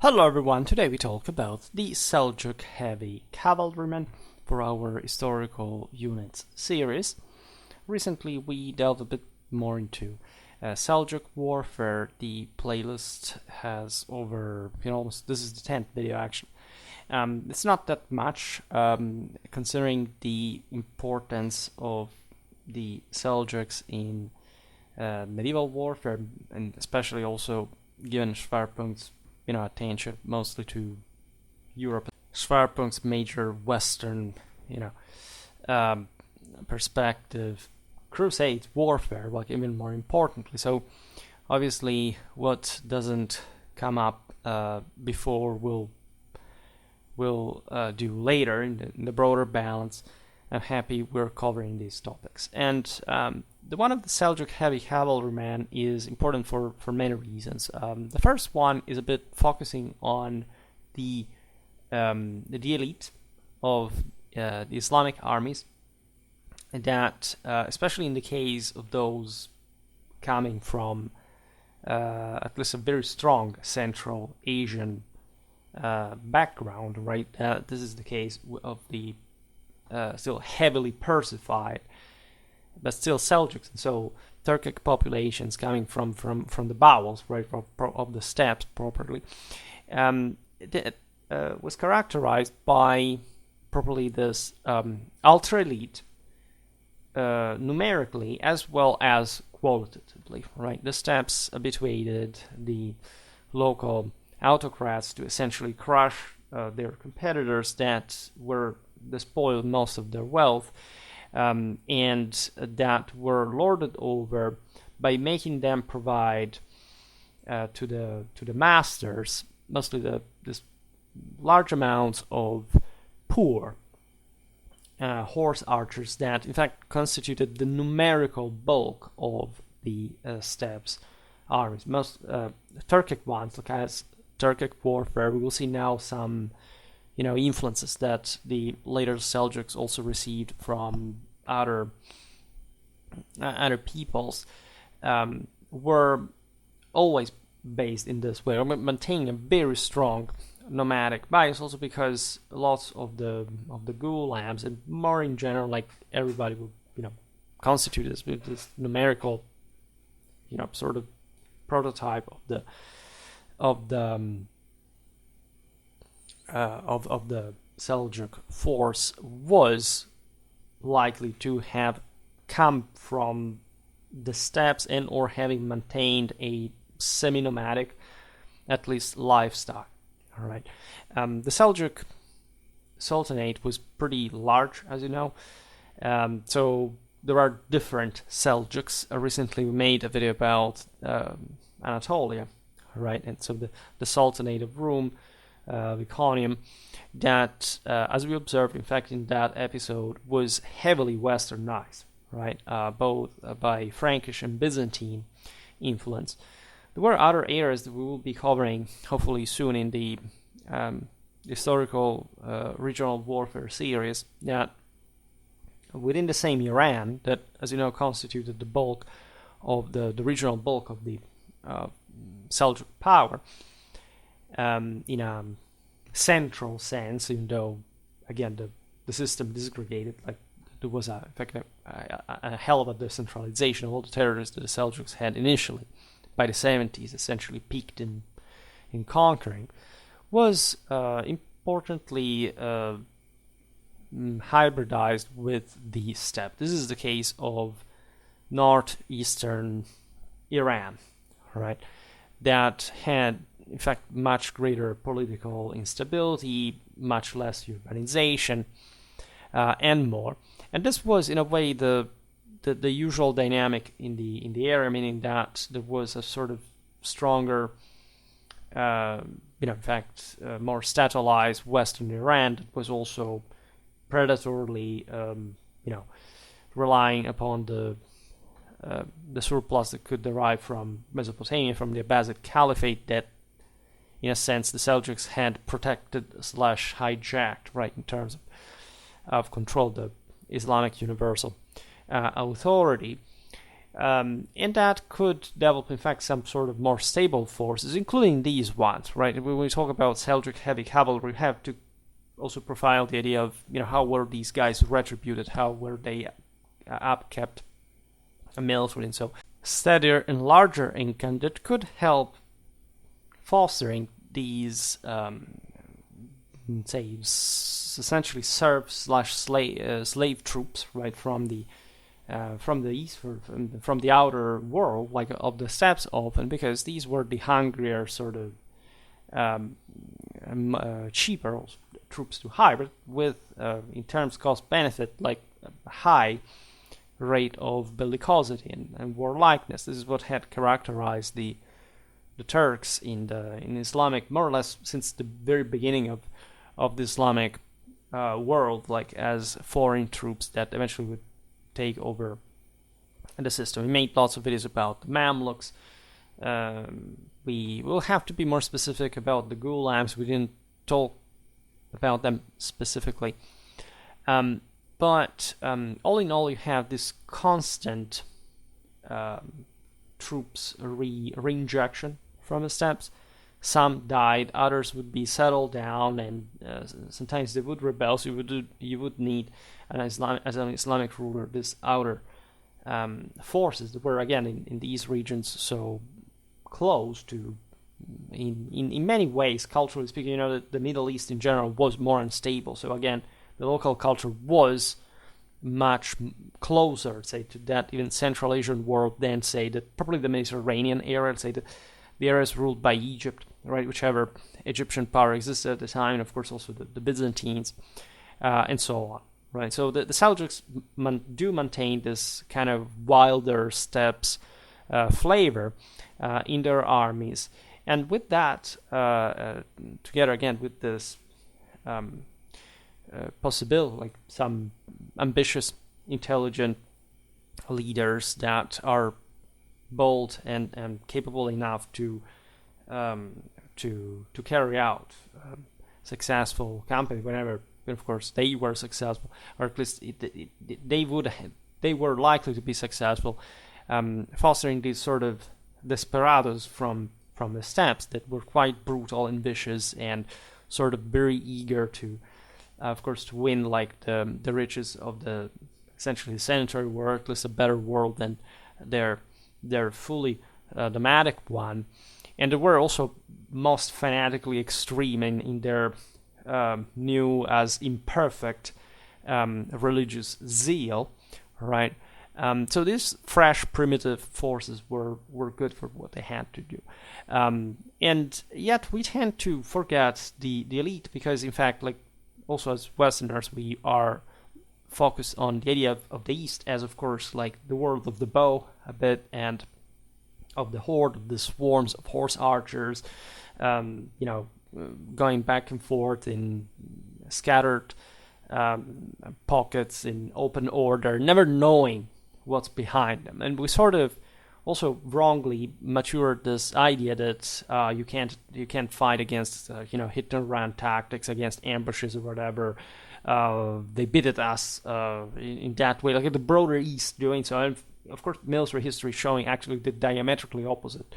Hello everyone, today we talk about the Seljuk heavy cavalryman for our historical units series. Recently we delved a bit more into Seljuk warfare. The playlist has almost, this is the 10th video actually. It's not that much considering the importance of the Seljuks in medieval warfare, and especially also given Schwerpunkt's attention mostly to Europe. Schwerpunkt's major Western, perspective, crusade warfare, like even more importantly. So obviously, what doesn't come up before will do later in the broader balance. I'm happy we're covering these topics. And the one of the Seljuk heavy cavalryman is important for many reasons. The first one is a bit focusing on the elite of the Islamic armies, that especially in the case of those coming from at least a very strong Central Asian background, right? This is the case of the still heavily Persified, but still Seljuks, and so Turkic populations coming from the bowels, right, of the steppes properly, was characterized by properly this ultra-elite, numerically as well as qualitatively, right? The steppes habituated the local autocrats to essentially crush their competitors that were despoiled most of their wealth, and that were lorded over by making them provide to the masters mostly this large amounts of poor horse archers that in fact constituted the numerical bulk of the steppes armies. Most Turkic ones, like as Turkic warfare, we will see now some influences that the later Seljuks also received from other peoples, were always based in this way, or maintaining a very strong nomadic bias. Also because lots of the gulams, and more in general, like everybody would constitute this numerical sort of prototype of the Seljuk force, was likely to have come from the steppes and or having maintained a semi-nomadic, at least, lifestyle. All right, the Seljuk Sultanate was pretty large, as you know, so there are different Seljuks. Recently, we made a video about Anatolia, right, and so the Sultanate of Rum, Iconium, that, as we observed, in fact, in that episode, was heavily westernized, right, both by Frankish and Byzantine influence. There were other areas that we will be covering, hopefully soon, in the historical regional warfare series, that within the same Iran, that, as you know, constituted the bulk of the regional bulk of the Seljuk power, in a central sense, even though, again, the system disaggregated, like there was in fact a hell of a decentralization of all the territories that the Seljuks had initially. By the 70s, essentially peaked in conquering, was importantly hybridized with the steppe. This is the case of northeastern Iran, right, that had in fact much greater political instability, much less urbanization, and more. And this was in a way the usual dynamic in the area, meaning that there was a sort of stronger, in fact, more statalized Western Iran that was also predatorily, relying upon the surplus that could derive from Mesopotamia, from the Abbasid Caliphate, that, in a sense, the Seljuks had protected / hijacked, right, in terms of control, the Islamic universal authority. And that could develop, in fact, some sort of more stable forces, including these ones, right? When we talk about Seljuk heavy cavalry, we have to also profile the idea of, how were these guys retributed, how were they upkept military, and so steadier and larger income that could help fostering these, say, essentially serf/slave troops, right, from the east, from the outer world, like of the steppes often, because these were the hungrier, sort of cheaper troops to hire, but with, in terms cost-benefit, like a high rate of bellicosity and warlikeness. This is what had characterized the Turks in Islamic, more or less since the very beginning of the Islamic world, like as foreign troops that eventually would take over the system. We made lots of videos about the Mamluks. We will have to be more specific about the Gulams. We didn't talk about them specifically. But all in all, you have this constant troops re-injection from the steppes. Some died, others would be settled down, and sometimes they would rebel. So you would need, as an Islamic ruler, this outer forces that were again in these regions so close to, in many ways, culturally speaking, the Middle East in general was more unstable. So again, the local culture was much closer, say, to that even Central Asian world than, say, probably the Mediterranean area, say the areas ruled by Egypt, right, whichever Egyptian power existed at the time, and of course also the Byzantines, and so on, right? So the Seljuks do maintain this kind of wilder steppes flavor in their armies, and with that, together again with this possibility, like some ambitious, intelligent leaders that are bold and capable enough to carry out successful campaign whenever, of course, they were successful, or at least they were likely to be successful, fostering these sort of desperados from the steppes that were quite brutal and vicious and sort of very eager to, of course, to win like the riches of the essentially sanitary world, at least a better world than their fully nomadic one. And they were also most fanatically extreme in their new as imperfect religious zeal, right? So these fresh primitive forces were good for what they had to do, and yet we tend to forget the elite, because in fact, like also as Westerners, we are focused on the idea of the East as, of course, like the world of the bow a bit, and of the horde, of the swarms of horse archers, going back and forth in scattered pockets in open order, never knowing what's behind them. And we sort of also wrongly matured this idea that you can't fight against hit and run tactics, against ambushes or whatever. They bidded us in that way, like the broader East doing so. And of course, military history showing actually the diametrically opposite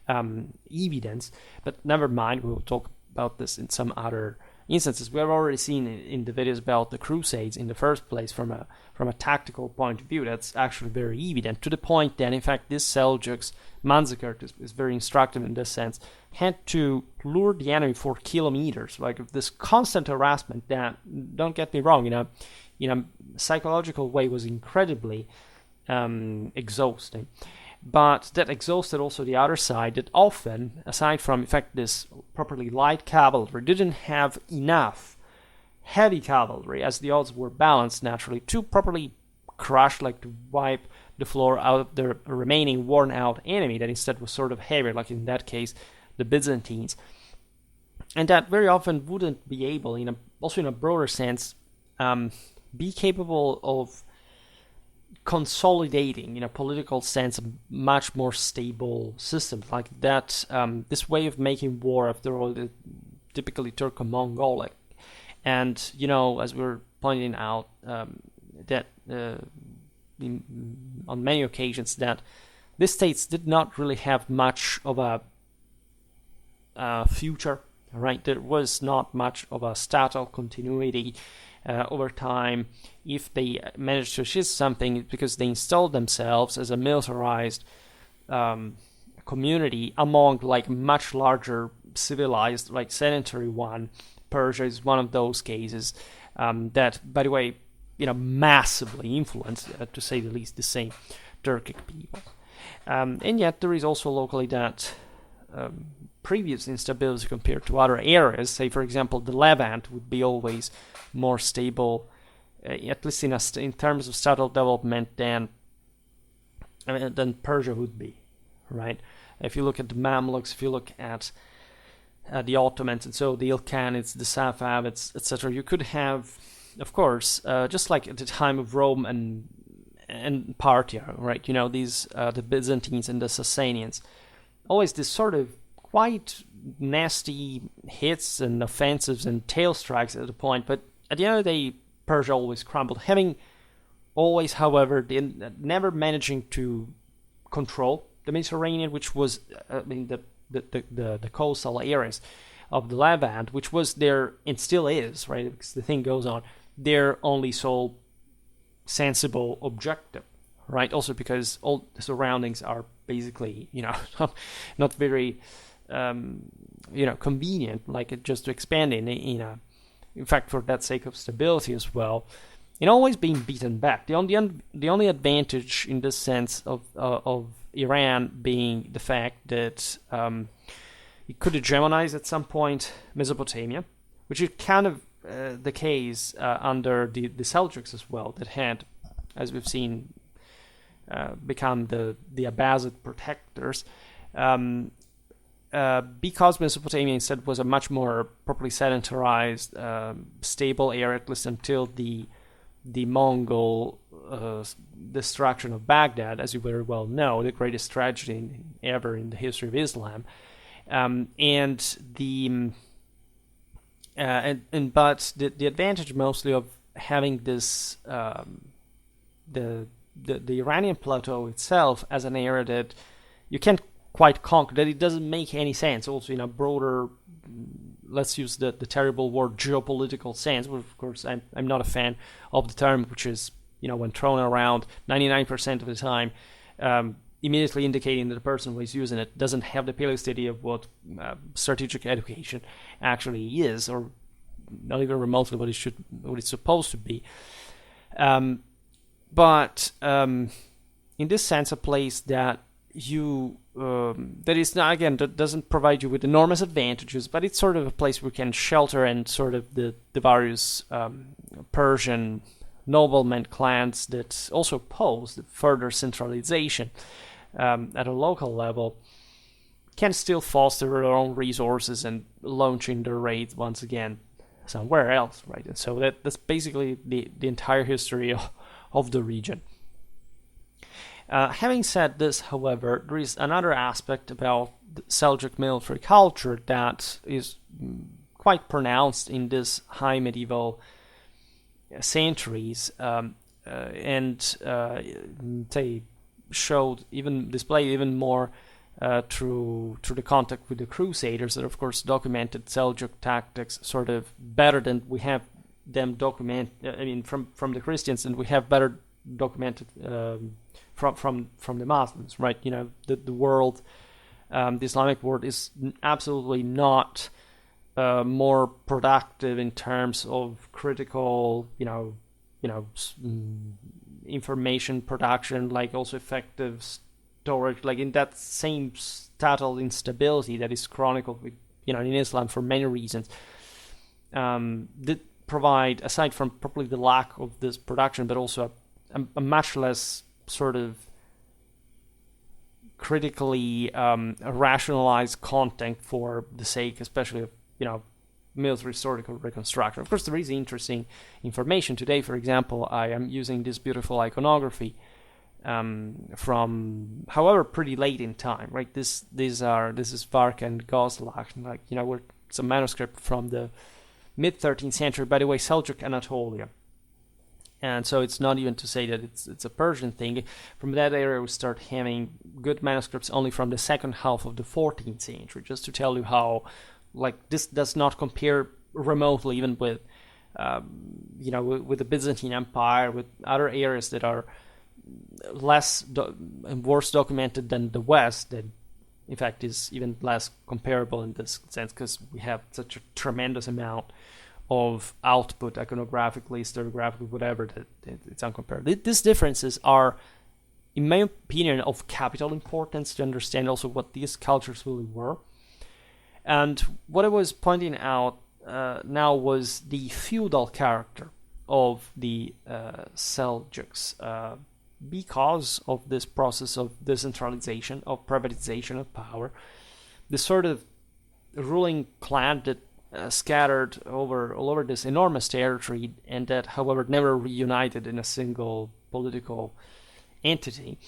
evidence. But never mind, we will talk about this in some other instances. We have already seen in the videos about the Crusades in the first place from a tactical point of view. That's actually very evident, to the point that in fact this Seljuks Manzikert is very instructive in this sense, had to lure the enemy for kilometers, like this constant harassment that, don't get me wrong, in a psychological way was incredibly exhausting. But that exhausted also the other side, that often, aside from, in fact, this properly light cavalry, didn't have enough heavy cavalry, as the odds were balanced naturally, to properly crush, like to wipe the floor out of the remaining worn-out enemy that instead was sort of heavier, like in that case, the Byzantines. And that very often wouldn't be able, also in a broader sense, be capable of consolidating, in a political sense, a much more stable system like that. This way of making war, after all, is typically Turco-Mongolic, and as we were pointing out, that on many occasions that these states did not really have much of a future, right? There was not much of a statal continuity over time. If they managed to achieve something, it's because they installed themselves as a militarized community among like much larger civilized, like sedentary one. Persia is one of those cases that, by the way, massively influenced, to say the least, the same Turkic people. And yet there is also locally that previous instability compared to other areas. Say, for example, the Levant would be always more stable, at least in terms of subtle development, than Persia would be, right? If you look at the Mamluks, if you look at the Ottomans, and so the Ilkhanids, the Safavids, etc., you could have, of course, just like at the time of Rome and Parthia, right? These the Byzantines and the Sasanians, always this sort of quite nasty hits and offensives and tail strikes at the point, but at the end of the day, Persia always crumbled, having always, however, never managing to control the Mediterranean, which was the coastal areas of the Levant, which was their, and still is, right, because the thing goes on, their only sole sensible objective, right? Also because all the surroundings are basically, not very, convenient, like just to expand in fact, for that sake of stability as well, and always being beaten back. The only advantage in this sense of Iran being the fact that it could hegemonize at some point Mesopotamia, which is kind of the case under the Seljuks as well, that had, as we've seen, become the Abbasid protectors, because Mesopotamia instead was a much more properly sedentarized, stable area, at least until the Mongol destruction of Baghdad, as you very well know, the greatest tragedy ever in the history of Islam, but the advantage mostly of having this the Iranian plateau itself as an area that you can't quite conquer, that it doesn't make any sense. Also, in a broader, let's use the terrible word, geopolitical sense, which of course I'm not a fan of the term, which is, when thrown around 99% of the time, immediately indicating that the person who is using it doesn't have the palest idea of what strategic education actually is, or not even remotely what it's supposed to be. But in this sense, a place that that is not, again, that doesn't provide you with enormous advantages, but it's sort of a place where you can shelter and sort of the various Persian nobleman clans that also oppose the further centralization at a local level, can still foster their own resources and launching their raids once again somewhere else, right? And so that's basically the entire history of the region. Having said this, however, there is another aspect about the Seljuk military culture that is quite pronounced in this high medieval centuries, they displayed even more through the contact with the Crusaders, that of course documented Seljuk tactics sort of better than we have them from the Christians, and we have better documented from the Muslims, right? The world, the Islamic world is absolutely not more productive in terms of critical, information production, like also effective storage, like in that same subtle instability that is chronicled with, in Islam for many reasons. That provide, aside from probably the lack of this production, but also a much less sort of critically rationalized content for the sake, especially of, military historical reconstruction. Of course, there is interesting information today. For example, I am using this beautiful iconography from, however, pretty late in time, right? This is Varka and Gozlach, like, it's a manuscript from the mid 13th century, by the way, Seljuk Anatolia. And so it's not even to say that it's a Persian thing. From that area, we start having good manuscripts only from the second half of the 14th century, just to tell you how, like, this does not compare remotely even with, with the Byzantine Empire, with other areas that are less and worse documented than the West, that in fact is even less comparable in this sense, because we have such a tremendous amount of output, iconographically, historiographically, whatever, that it's uncomparable. These differences are, in my opinion, of capital importance to understand also what these cultures really were. And what I was pointing out now was the feudal character of the Seljuks, because of this process of decentralization, of privatization of power, the sort of ruling clan that scattered all over this enormous territory, and that, however, never reunited in a single political entity,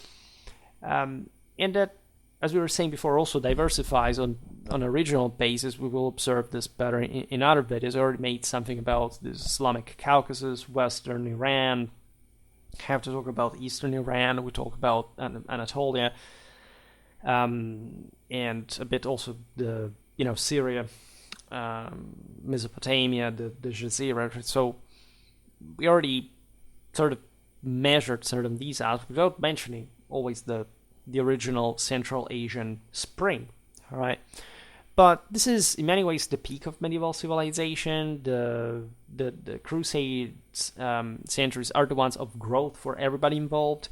and that, as we were saying before, also diversifies on a regional basis. We will observe this better in other videos. I already made something about the Islamic Caucasus, Western Iran. Have to talk about Eastern Iran. We talk about Anatolia, and a bit also the Syria, Mesopotamia, the Jazeera. So we already sort of measured certain of these out without mentioning always the original Central Asian spring. All right. But this is in many ways the peak of medieval civilization. The Crusades centuries are the ones of growth for everybody involved.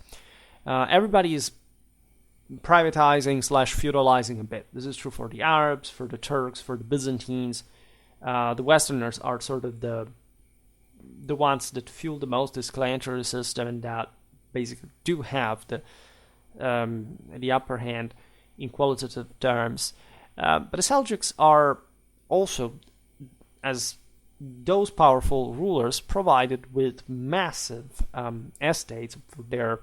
Everybody is privatizing / feudalizing a bit. This is true for the Arabs, for the Turks, for the Byzantines. The Westerners are sort of the ones that fuel the most this clientelar system, and that basically do have the upper hand in qualitative terms. But the Seljuks are also, as those powerful rulers, provided with massive estates for their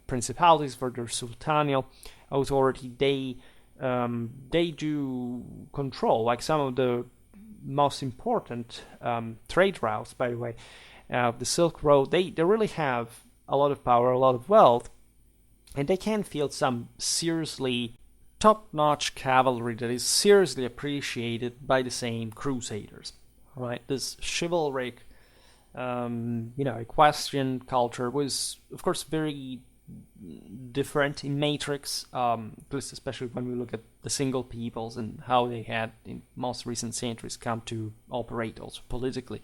principalities, for their sultanial authority. They do control, like, some of the most important trade routes, by the way, the Silk Road. They really have a lot of power, a lot of wealth, and they can field some seriously top-notch cavalry that is seriously appreciated by the same crusaders. Right? This chivalric, equestrian culture was, of course, very different in matrix, especially when we look at the single peoples and how they had, in most recent centuries, come to operate also politically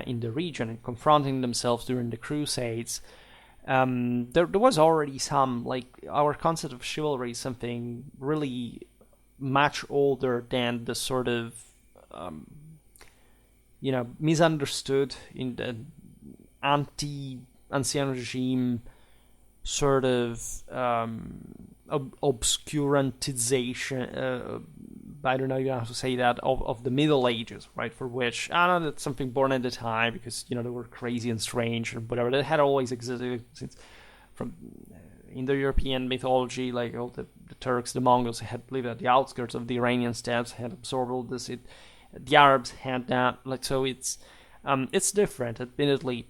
in the region and confronting themselves during the Crusades. There was already some, like, our concept of chivalry is something really much older than the sort of misunderstood in the anti-ancien regime sort of obscurantization, I don't know even how to say that, of the Middle Ages, right? For which, I don't know, that's something born at the time because, they were crazy and strange or whatever. That had always existed since from Indo-European mythology, like all the Turks, the Mongols had lived at the outskirts of the Iranian steppes, had absorbed all this. The Arabs had that, like, so it's different, admittedly,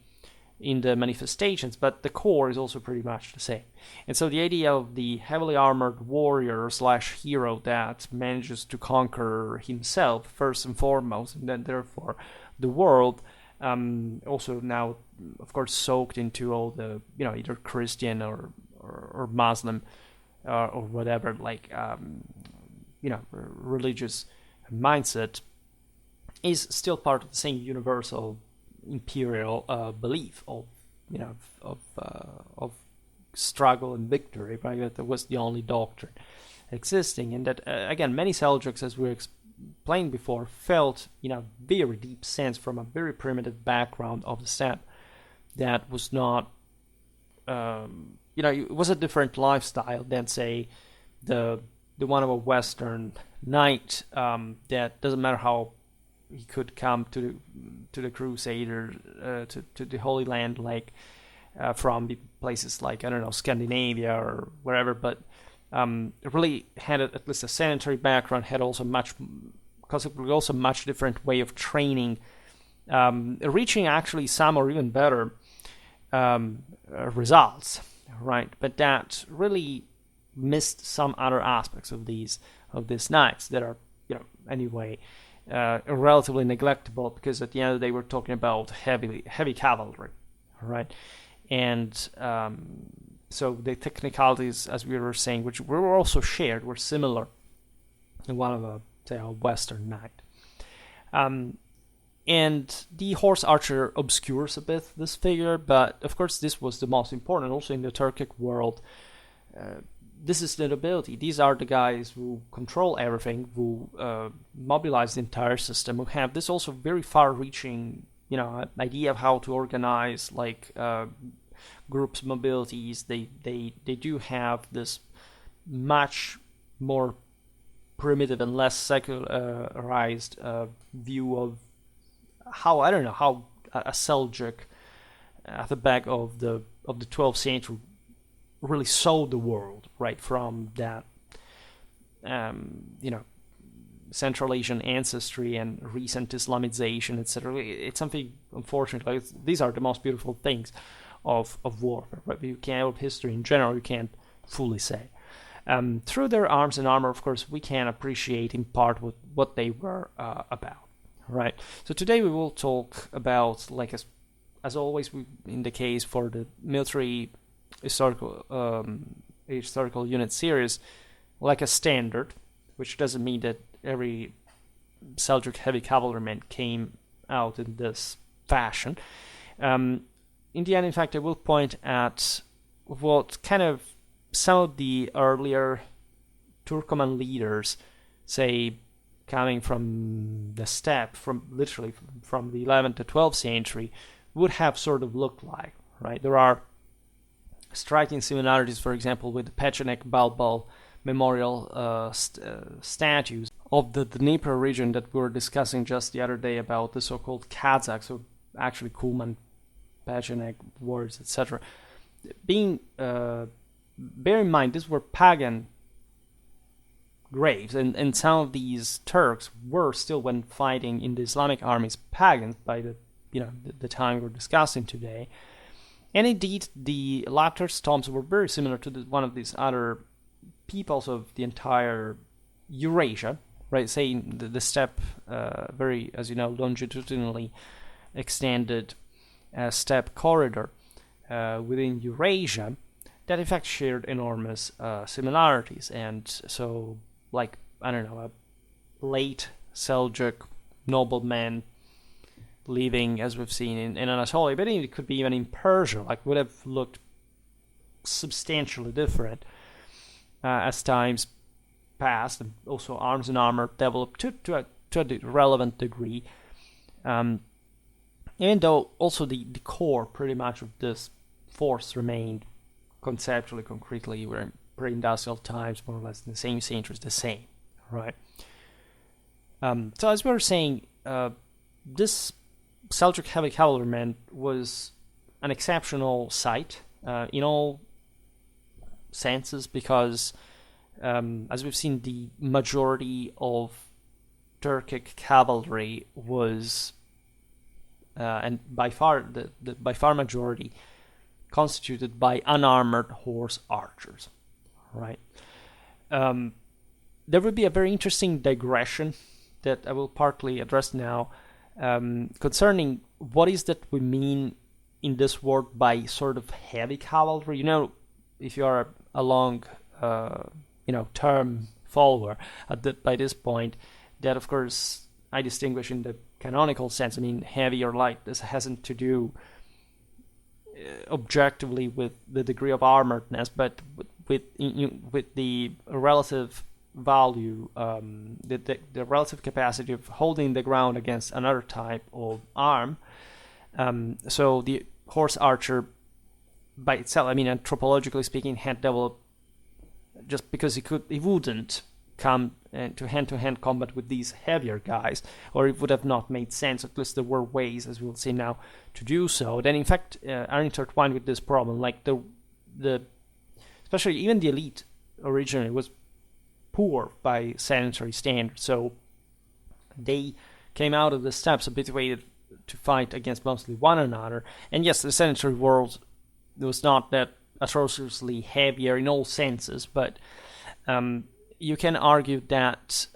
in the manifestations, but the core is also pretty much the same. And so the idea of the heavily armored warrior / hero that manages to conquer himself first and foremost, and then therefore the world, also now, of course, soaked into all the, either Christian or Muslim or whatever, like, religious mindset, is still part of the same universal imperial belief of struggle and victory, right? That was the only doctrine existing, and that again, many Seljuks, as we explained before, felt very deep sense from a very primitive background of the steppe that was not it was a different lifestyle than, say, the one of a Western knight, that doesn't matter how he could come to the Crusader, to the Holy Land, like from places like, I don't know, Scandinavia or wherever, but really had at least a sanitary background, had also much different way of training reaching actually some or even better results, right? But that really missed some other aspects of these knights that are, anyway, relatively neglectable, because at the end of the day we're talking about heavy cavalry, right? And so the technicalities, as we were saying, which were also shared, were similar in one of a Western knight. And the horse archer obscures a bit this figure, but of course this was the most important. Also in the Turkic world, this is the nobility. These are the guys who control everything, who mobilize the entire system, who have this also very far-reaching, idea of how to organize, like groups, mobilities. They do have this much more primitive and less secularized view of how a Seljuk at the back of the 12th century really saw the world, right, from that Central Asian ancestry and recent Islamization, etc. It's something, unfortunately, these are the most beautiful things of warfare, right? You can't, of history in general, you can't fully say. Through their arms and armor, of course, we can appreciate in part what they were about, right? So today we will talk about, like as always in the case for the military historical unit series, like a standard, which doesn't mean that every Seljuk heavy cavalryman came out in this fashion. In the end, in fact, I will point at what kind of some of the earlier Turkoman leaders, say, coming from the steppe, literally from the 11th to 12th century, would have sort of looked like, right? There are striking similarities, for example, with the Pechenek Balbal memorial statues of the Dnieper region that we were discussing just the other day about the so-called Kazakhs, so actually Kuman, Pechenek words, etc. Bear in mind, these were pagan graves, and some of these Turks were still, when fighting in the Islamic armies, pagans by the time we're discussing today. And indeed, the latter's tombs were very similar to one of these other peoples of the entire Eurasia, right? Saying the steppe, very, as you know, longitudinally extended steppe corridor within Eurasia, that in fact shared enormous similarities. And so, like, I don't know, a late Seljuk nobleman living, as we've seen in Anatolia, but it could be even in Persia, like, would have looked substantially different as times passed, and also arms and armor developed to a relevant degree. Even though also the core pretty much of this force remained conceptually, concretely, we're in pre-industrial times, more or less in the same centuries, the same, right? So as we were saying, this Seljuk heavy cavalryman was an exceptional sight in all senses, because as we've seen, the majority of Turkic cavalry was, and by far the by far majority, constituted by unarmored horse archers, right? There will be a very interesting digression that I will partly address now, concerning what is that we mean in this word by sort of heavy cavalry. If you are a long, term follower by this point, that of course I distinguish in the canonical sense. I mean, heavy or light. This hasn't to do objectively with the degree of armoredness, but with the relative value, the relative capacity of holding the ground against another type of arm. So the horse archer by itself, I mean, anthropologically speaking, had developed just because he wouldn't come to hand-to-hand combat with these heavier guys, or it would have not made sense. At least there were ways, as we'll see now, to do so. Then, in fact, are intertwined with this problem. Like the especially even the elite originally was poor by sanitary standards, so they came out of the steppes habituated to fight against mostly one another. And yes, the sedentary world was not that atrociously heavier in all senses, but you can argue that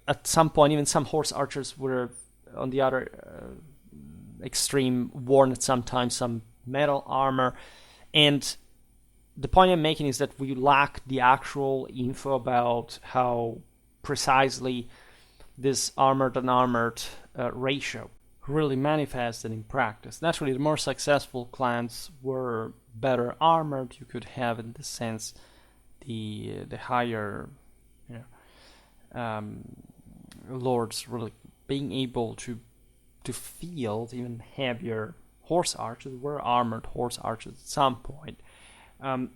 at some point even some horse archers were on the other extreme worn at some time some metal armor. And the point I'm making is that we lack the actual info about how precisely this armored and unarmored ratio really manifested in practice. Naturally, the more successful clans were better armored. You could have, in this sense, the higher lords really being able to field even heavier horse archers. Were armored horse archers at some point.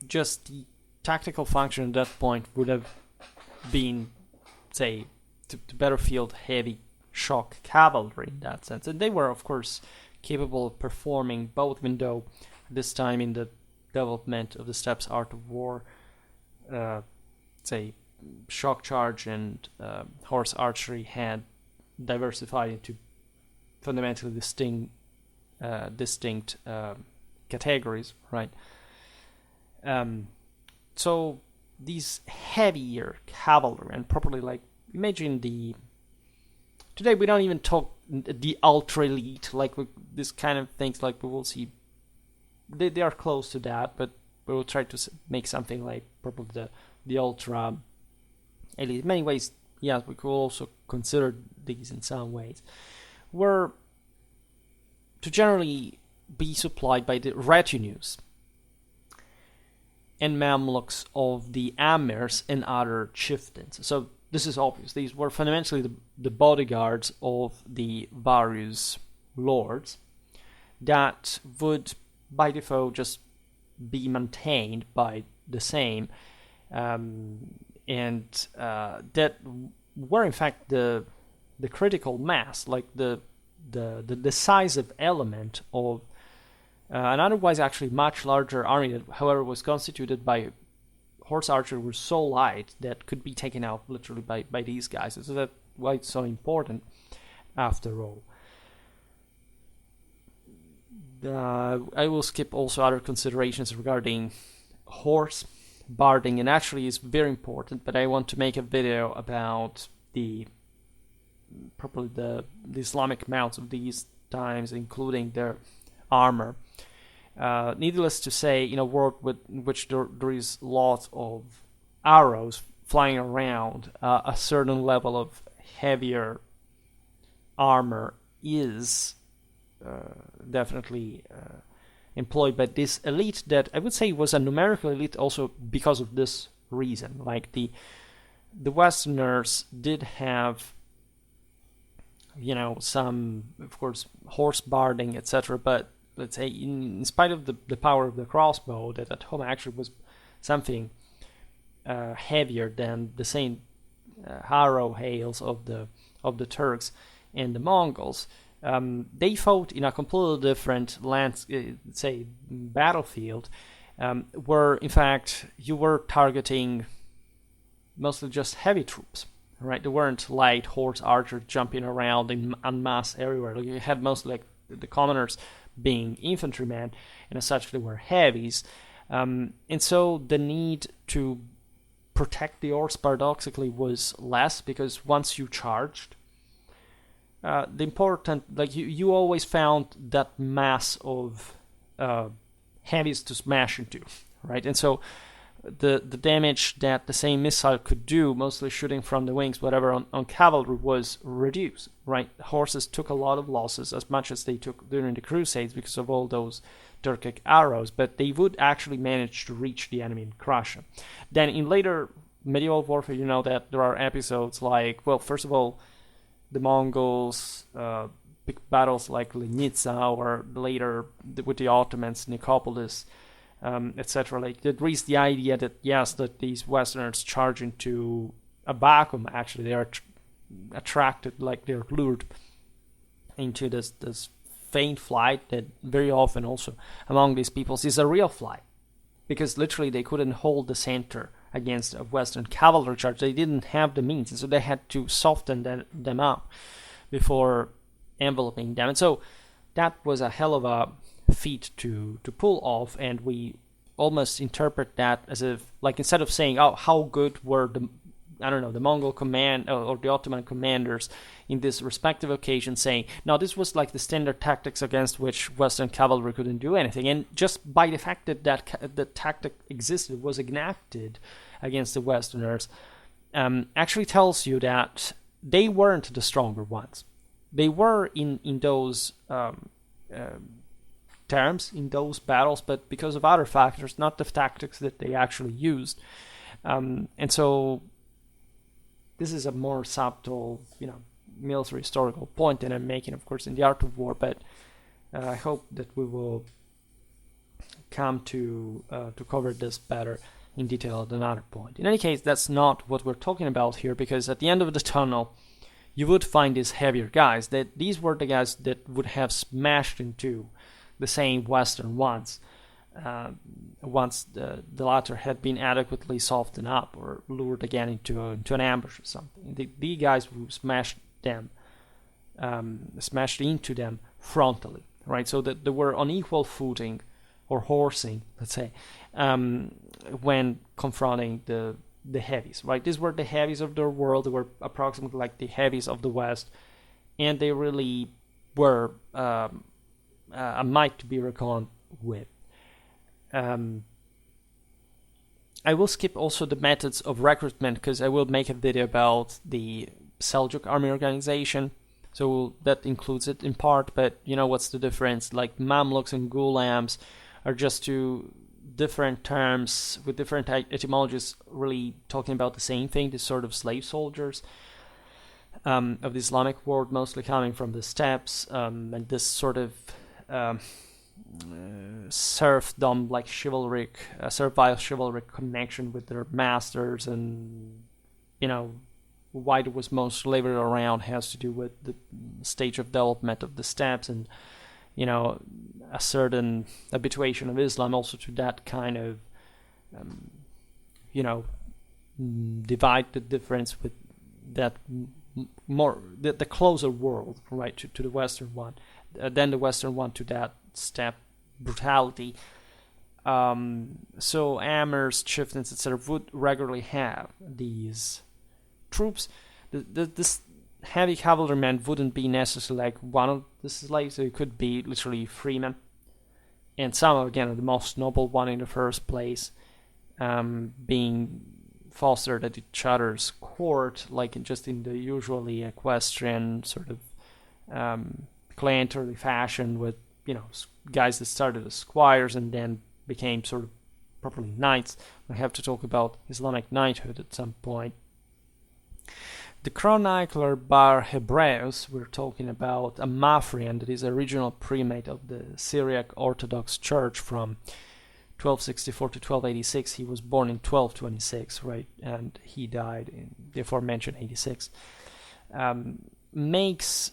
Just the tactical function at that point would have been, say, to better field heavy shock cavalry in that sense. And they were, of course, capable of performing both, even though this time in the development of the steppes art of war, say, shock charge and horse archery had diversified into fundamentally distinct categories, right? So these heavier cavalry, and properly, like, imagine today we don't even talk the ultra elite, like this kind of things, like we will see they are close to that, but we will try to make something like probably the ultra elite. In many ways, yes, we could also consider these in some ways, were to generally be supplied by the retinues and Mamluks of the amirs and other chieftains. So this is obvious. These were fundamentally the bodyguards of the various lords that would, by default, just be maintained by the same, and that were in fact the critical mass, like the decisive element of an otherwise actually much larger army that, however, was constituted by horse archers were so light that could be taken out literally by these guys. So that's why it's so important, after all. I will skip also other considerations regarding horse barding, and actually is very important, but I want to make a video about probably the Islamic mounts of these times, including their armor. Needless to say, in a world in which there is lots of arrows flying around, a certain level of heavier armor is definitely employed by this elite that I would say was a numerical elite also because of this reason. Like the Westerners did have, some, of course, horse barding, etc., but let's say in spite of the power of the crossbow, that at home actually was something heavier than the same arrow hails of the Turks and the Mongols. They fought in a completely different battlefield, where in fact you were targeting mostly just heavy troops, right? There weren't light horse archers jumping around en masse everywhere. Like, you had mostly like the commoners being infantrymen, and as such they were heavies. And so the need to protect the horse paradoxically was less, because once you charged, the important, like you always found that mass of heavies to smash into, right? And so the damage that the same missile could do, mostly shooting from the wings, whatever, on cavalry was reduced, right? Horses took a lot of losses, as much as they took during the Crusades, because of all those Turkic arrows, but they would actually manage to reach the enemy and crush them. Then in later medieval warfare, you know that there are episodes like, well, first of all, the Mongols, big battles like Lenitsa, or later with the Ottomans, Nicopolis, etc. Like, there is the idea that yes, that these Westerners charge into a vacuum. Actually, they are attracted, like they're lured into this faint flight that very often also among these peoples is a real flight, because literally they couldn't hold the center against a Western cavalry charge. They didn't have the means, and so they had to soften them up before enveloping them. And so that was a hell of a feat to pull off, and we almost interpret that as if, like, instead of saying, oh, how good were the Mongol command or the Ottoman commanders in this respective occasion, saying, no, this was like the standard tactics against which Western cavalry couldn't do anything. And just by the fact that the tactic existed, was enacted against the Westerners, actually tells you that they weren't the stronger ones. They were in those terms, in those battles, but because of other factors, not the tactics that they actually used. And so this is a more subtle, military historical point that I'm making, of course, in The Art of War, but I hope that we will come to cover this better in detail at another point. In any case, that's not what we're talking about here, because at the end of the tunnel, you would find these heavier guys. That these were the guys that would have smashed into the same Western ones once the latter had been adequately softened up or lured again into an ambush or something. The guys who smashed into them frontally, right? So that they were on equal footing or horsing, let's say, when confronting the heavies, right? These were the heavies of their world. They were approximately like the heavies of the West, and they really were a might to be reckoned with. I will skip also the methods of recruitment, because I will make a video about the Seljuk army organization, so that includes it in part, but what's the difference? Like Mamluks and Gulams are just two different terms with different etymologies, really talking about the same thing, the sort of slave soldiers of the Islamic world, mostly coming from the steppes, and this sort of serfdom, like chivalric, servile chivalric connection with their masters, and why there was most slavery around has to do with the stage of development of the steppes, and a certain habituation of Islam also to that kind of divide the difference with that more the closer world, right, to the Western one, than the Western one to that steppe brutality. So Amers, chieftains, etc. would regularly have these troops. This heavy cavalryman wouldn't be necessarily like one of the slaves, so it could be literally freemen, and some, again, the most noble one in the first place, being fostered at each other's court, like just in the usually equestrian sort of clienterly fashion, with guys that started as squires and then became sort of properly knights. I have to talk about Islamic knighthood at some point. The chronicler Bar Hebreus, we're talking about a Mafrian, that is a regional primate of the Syriac Orthodox Church from 1264 to 1286. He was born in 1226, right, and he died in the aforementioned 86. Makes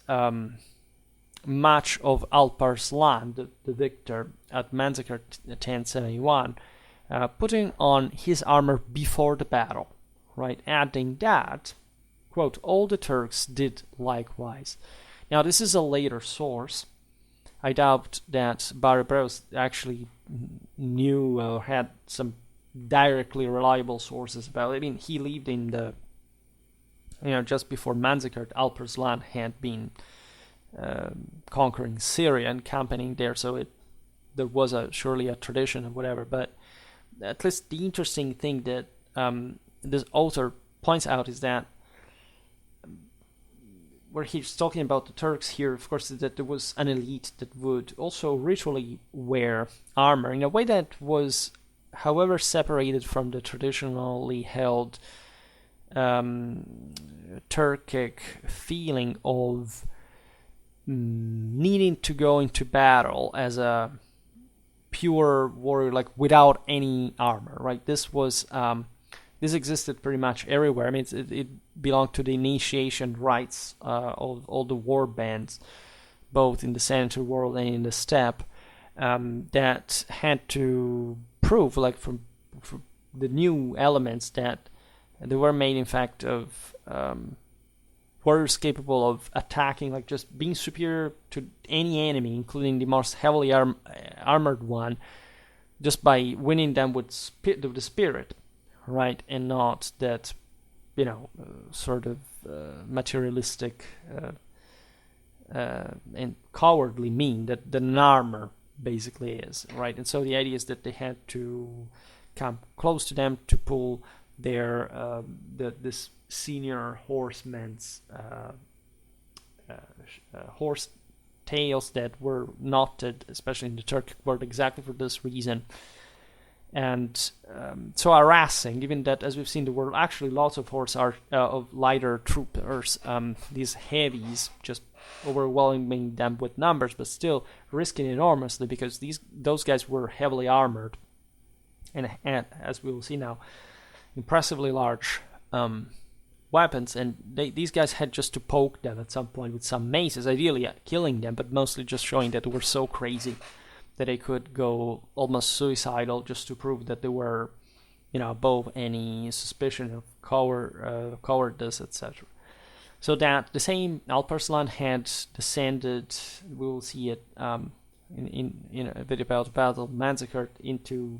much of Al-Tarusi, the victor at Manzikert 1071, putting on his armor before the battle, right, adding that, quote, all the Turks did likewise. Now, this is a later source. I doubt that Bar Hebreus actually knew or had some directly reliable sources about it. I mean, he lived in the, just before Manzikert, Alp-Arslan had been conquering Syria and campaigning there, so there was surely a tradition or whatever. But at least the interesting thing that this author points out is that where he's talking about the Turks here, of course, is that there was an elite that would also ritually wear armor in a way that was, however, separated from the traditionally held Turkic feeling of needing to go into battle as a pure warrior, like without any armor, right? This was this existed pretty much everywhere. I mean, it belonged to the initiation rites of all the war bands, both in the senator world and in the steppe, that had to prove, like from the new elements, that they were made, in fact, of warriors capable of attacking, like just being superior to any enemy, including the most heavily armored one, just by winning them with the spirit, right? And not that, sort of materialistic and cowardly mean that an armor basically is, right? And so the idea is that they had to come close to them to pull their this senior horseman's horse tails that were knotted, especially in the Turkic world, exactly for this reason. And so harassing, given that, as we've seen, there were actually lots of of lighter troopers, these heavies, just overwhelming them with numbers, but still risking enormously, because those guys were heavily armored, and as we will see now, impressively large weapons, and these guys had just to poke them at some point with some maces, ideally killing them, but mostly just showing that they were so crazy that they could go almost suicidal, just to prove that they were, above any suspicion of cowardice, etc. So that the same Alp-Arslan had descended, we will see it in a bit about battle, massacred into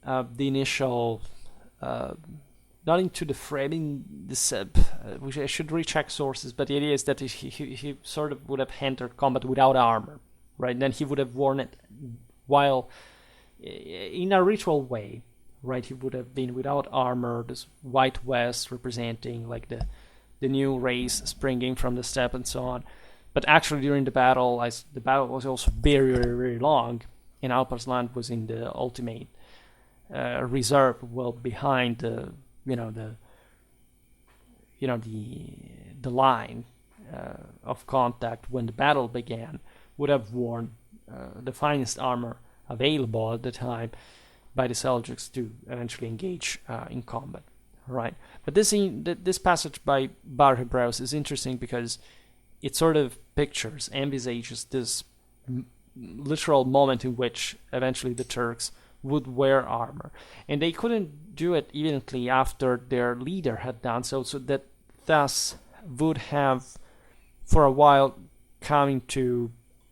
the initial, not into the framing, which I should recheck sources, but the idea is that he sort of would have entered combat without armor, right? And then he would have worn it while in a ritual way, right? He would have been without armor, this white vest representing like the new race springing from the steppe and so on. But actually during the battle, the battle was also very, very, very long, and Alp-Arslan was in the ultimate reserve, well behind the line of contact when the battle began, would have worn the finest armor available at the time by the Seljuks to eventually engage in combat, right? But this passage by Bar-Hebraeus is interesting because it sort of envisages this literal moment in which eventually the Turks would wear armor, and they couldn't do it immediately after their leader had done so that thus would have for a while coming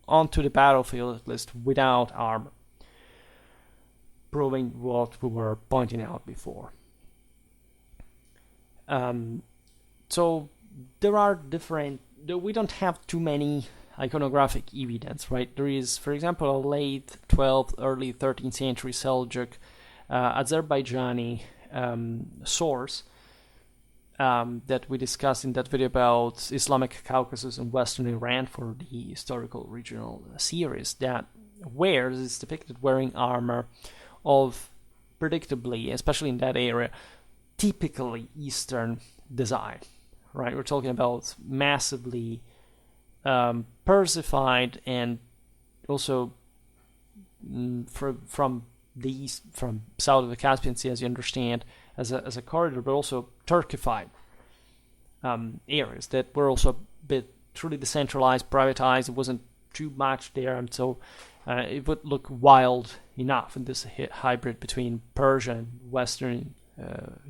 onto the battlefield at least without armor, proving what we were pointing out before. So there are we don't have too many iconographic evidence, right? There is, for example, a late 12th, early 13th century Seljuk Azerbaijani source that we discussed in that video about Islamic Caucasus and Western Iran for the historical regional series, that is depicted wearing armor of, predictably, especially in that area, typically Eastern design, right? We're talking about massively Persified, and also from the east, from south of the Caspian Sea, as you understand, as a corridor, but also Turkified areas that were also a bit truly decentralized, privatized. It wasn't too much there, and so it would look wild enough in this hybrid between Persian and Western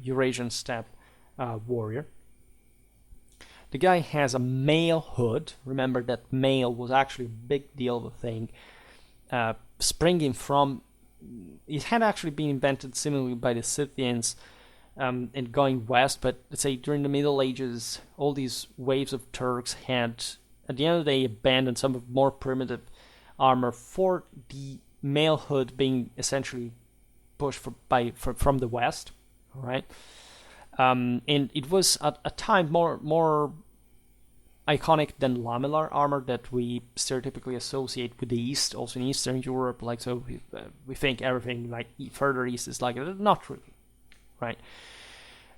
Eurasian steppe warrior. The guy has a mail hood. Remember that mail was actually a big deal of a thing, springing from. It had actually been invented similarly by the Scythians and going west, but let's say during the Middle Ages, all these waves of Turks had, at the end of the day, abandoned some of more primitive armor for the mail hood being essentially pushed from the west, right? And it was at a time more iconic than lamellar armor that we stereotypically associate with the East, also in Eastern Europe. Like, so we think everything like further east is like it. Not really, right?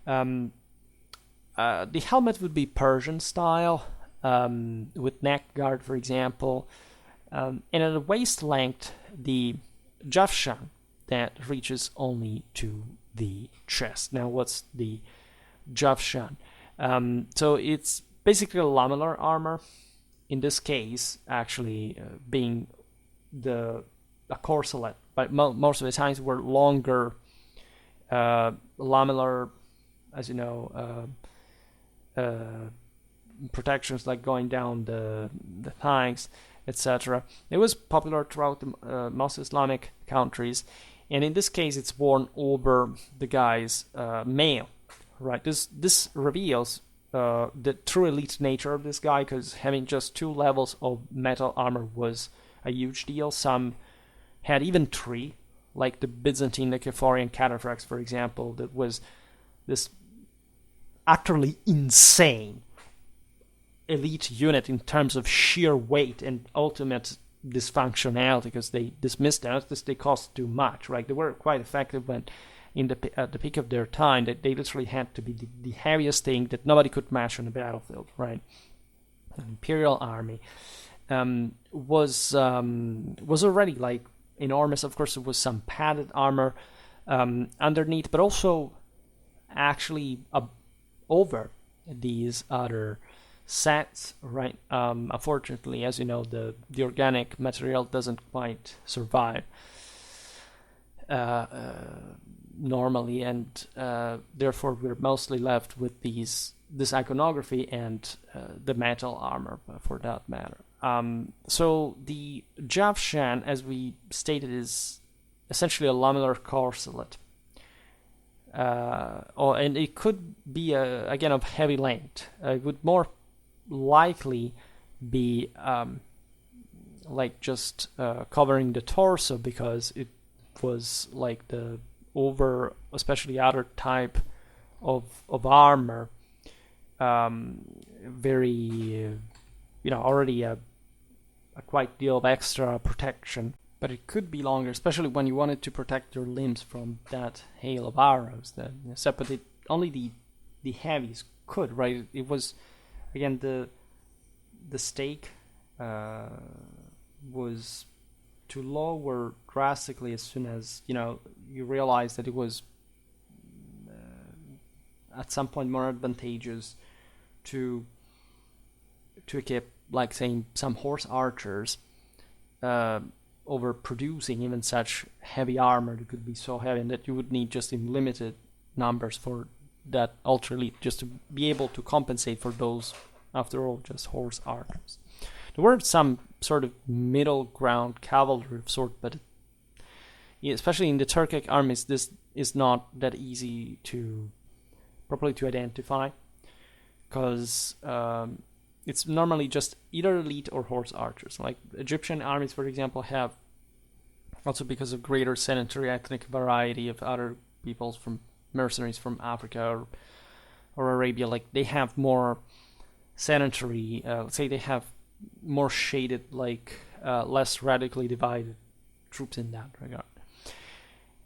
The helmet would be Persian style, with neck guard, for example, and at a waist length, the jafshan that reaches only to the chest. Now, what's the jafshan? So it's basically a lamellar armor. In this case, actually being a corselet, but most of the times were longer lamellar, as you know, protections like going down the thighs, etc. It was popular throughout the most Islamic countries, and in this case, it's worn over the guy's mail. Right. This reveals the true elite nature of this guy, because having just 2 levels of metal armor was a huge deal. Some had even 3, like the Byzantine, the Niceforian cataphracts, for example. That was this utterly insane elite unit in terms of sheer weight and ultimate dysfunctionality, because they dismissed them because they cost too much. Right, they were quite effective when at the peak of their time, that they literally had to be the heaviest thing that nobody could match on the battlefield. Right, the Imperial army was already like enormous. Of course, there was some padded armor underneath, but also actually over these other sets, right? Unfortunately, as you know, the organic material doesn't quite survive normally, and therefore we're mostly left with this iconography and the metal armor, for that matter. So the Javshan, as we stated, is essentially a lamellar corselet. And it could be, again, of heavy length. It would more likely be like just covering the torso, because it was like the over, especially other type of armor, very, already a quite deal of extra protection. But it could be longer, especially when you wanted to protect your limbs from that hail of arrows. But only the heavies could, right? It was, again, the stake was to lower drastically as soon as you realize that it was at some point more advantageous to equip, like saying, some horse archers over producing even such heavy armor that could be so heavy, and that you would need just in limited numbers for that ultra elite, just to be able to compensate for those, after all, just horse archers. There were some sort of middle ground cavalry of sort, but especially in the Turkic armies, this is not that easy to properly to identify, because it's normally just either elite or horse archers. Like Egyptian armies, for example, have, also because of greater sedentary ethnic variety of other peoples, from mercenaries from Africa or Arabia, like they have more sedentary, let's say they have more shaded, like less radically divided troops in that regard.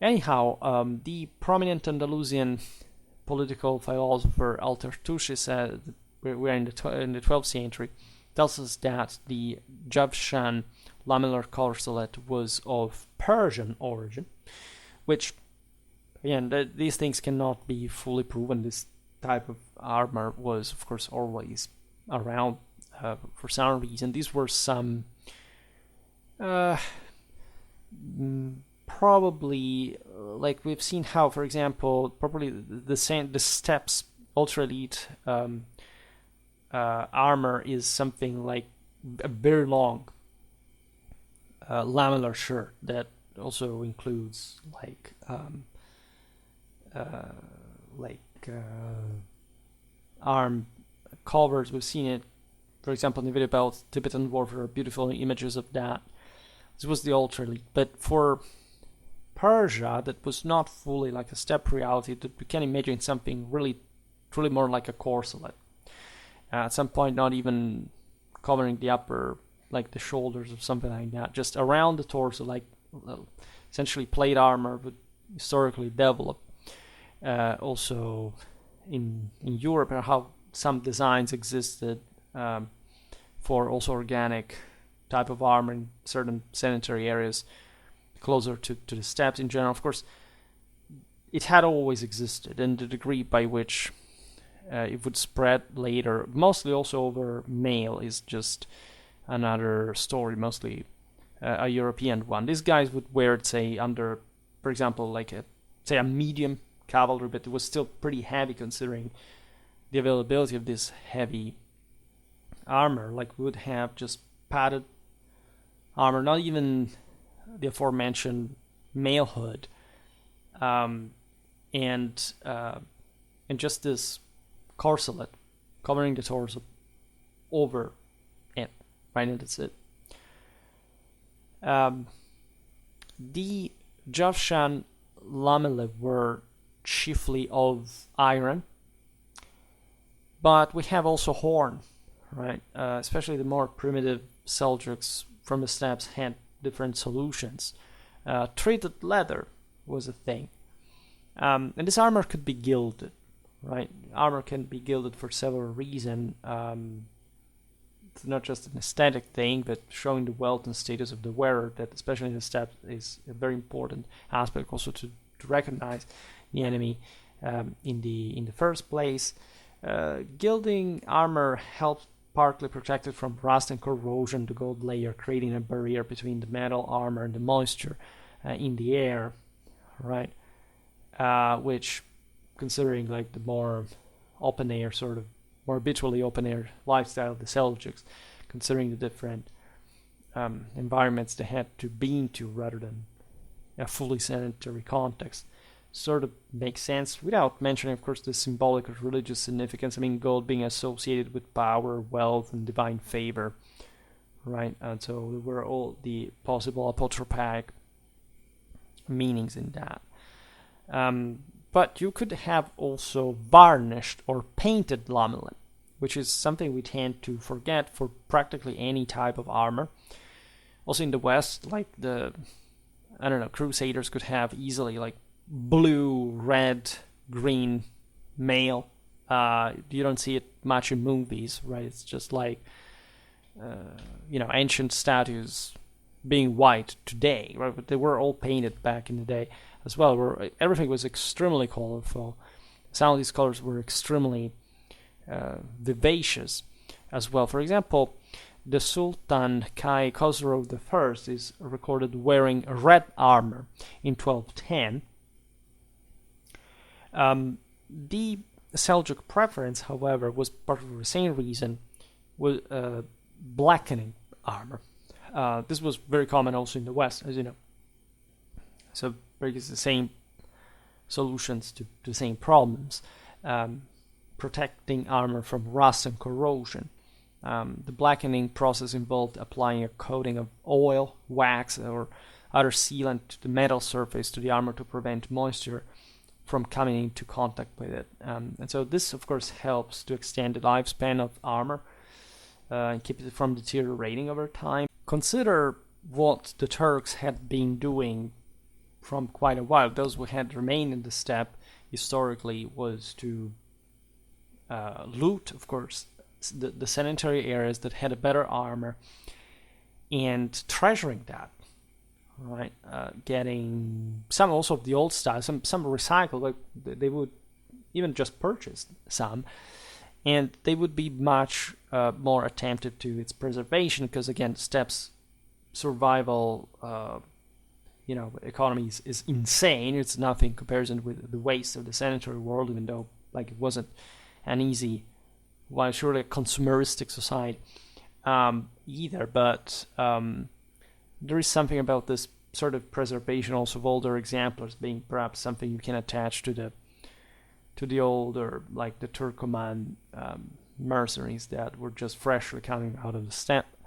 Anyhow, the prominent Andalusian political philosopher Al-Tarusi said, we're in the 12th century, tells us that the Javshan lamellar corselet was of Persian origin, which, again, these things cannot be fully proven. This type of armor was, of course, always around for some reason. These were some probably, like we've seen how, for example, probably the steppes ultra elite armor is something like a very long lamellar shirt that also includes arm covers. We've seen it, for example, in the video about Tibetan warfare, beautiful images of that. This was the ultra elite, but for Persia, that was not fully like a steppe reality. That we can imagine something really, truly more like a corselet. At some point, not even covering the upper, like the shoulders or something like that, just around the torso, like essentially plate armor, but historically developed. Also in Europe, and how some designs existed for also organic type of armor in certain sedentary areas closer to the steppes in general. Of course, it had always existed, and the degree by which it would spread later, mostly also over mail, is just another story, mostly a European one. These guys would wear it, say, under, for example, like a medium cavalry, but it was still pretty heavy considering the availability of this heavy armor, like would have just padded armor, not even the aforementioned mail hood, and just this corselet covering the torso over it, right? And that's it. The Jovshan lamellae were chiefly of iron, but we have also horn, right? Especially the more primitive Seljuks from the steppes had different solutions. Treated leather was a thing, and this armor could be gilded, right? Armor can be gilded for several reasons. It's not just an aesthetic thing, but showing the wealth and status of the wearer, that especially in the steppes is a very important aspect, also to recognize the enemy in the first place. Gilding armor helps partly protect it from rust and corrosion, the gold layer creating a barrier between the metal armor and the moisture in the air, right? Which, considering like the more open air, sort of more habitually open air lifestyle of the Seljuks, considering the different environments they had to be into rather than a fully sanitary context, sort of makes sense, without mentioning, of course, the symbolic or religious significance. I mean, gold being associated with power, wealth, and divine favor, right? And so there were all the possible apotropaic meanings in that. But you could have also varnished or painted lamellae, which is something we tend to forget for practically any type of armor. Also in the West, like Crusaders could have easily like blue, red, green mail. You don't see it much in movies, right? It's just like, ancient statues being white today, right? But they were all painted back in the day as well, where everything was extremely colorful. Some of these colors were extremely vivacious as well. For example, the Sultan Kai Khosrow I is recorded wearing red armor in 1210. The Seljuk preference, however, was part of the same reason, was blackening armor. This was very common also in the West, as you know. So it's the same solutions to the same problems, protecting armor from rust and corrosion. The blackening process involved applying a coating of oil, wax, or other sealant to the metal surface to the armor to prevent moisture from coming into contact with it. And so this, of course, helps to extend the lifespan of armor and keep it from deteriorating over time. Consider what the Turks had been doing from quite a while. Those who had remained in the steppe historically was to loot, of course, the sanitary areas that had a better armor and treasuring that, right? Getting some also of the old style, some recycled, like they would even just purchase some, and they would be much more attentive to its preservation, because again, steppes survival economy is insane. It's nothing in comparison with the waste of the sanitary world, even though like it wasn't an easy, well, surely a consumeristic society either. But there is something about this sort of preservation also of older exemplars being perhaps something you can attach to the older, like the Turkoman mercenaries that were just freshly coming out of the steppe.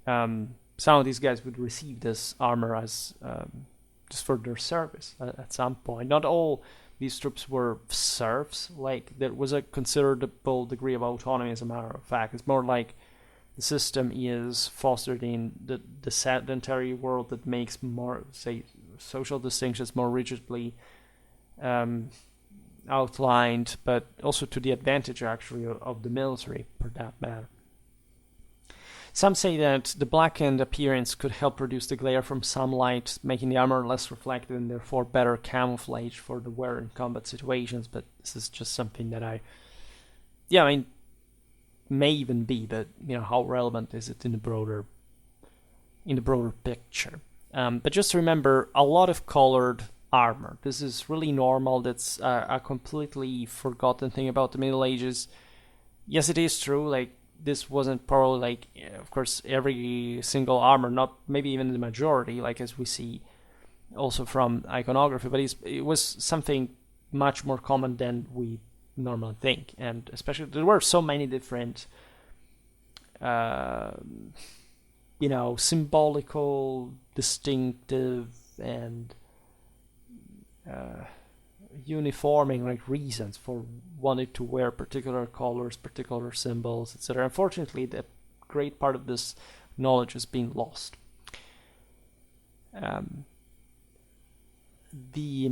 Some of these guys would receive this armor as just for their service at some point. Not all these troops were serfs. Like, there was a considerable degree of autonomy, as a matter of fact. It's more like the system is fostered in the sedentary world that makes more, say, social distinctions more rigidly outlined, but also to the advantage, actually, of the military, for that matter. Some say that the blackened appearance could help reduce the glare from sunlight, making the armor less reflective and therefore better camouflage for the wearer in combat situations, but this is just something that may even be, but how relevant is it in the broader picture? But just remember, a lot of colored armor. This is really normal. That's a completely forgotten thing about the Middle Ages. Yes, it is true, like this wasn't probably like, of course, every single armor, not maybe even the majority, like as we see also from iconography, but it was something much more common than we normally think. And especially there were so many different symbolical, distinctive, and uniforming like reasons for wanting to wear particular colors, particular symbols, etc. Unfortunately, the great part of this knowledge is being lost. The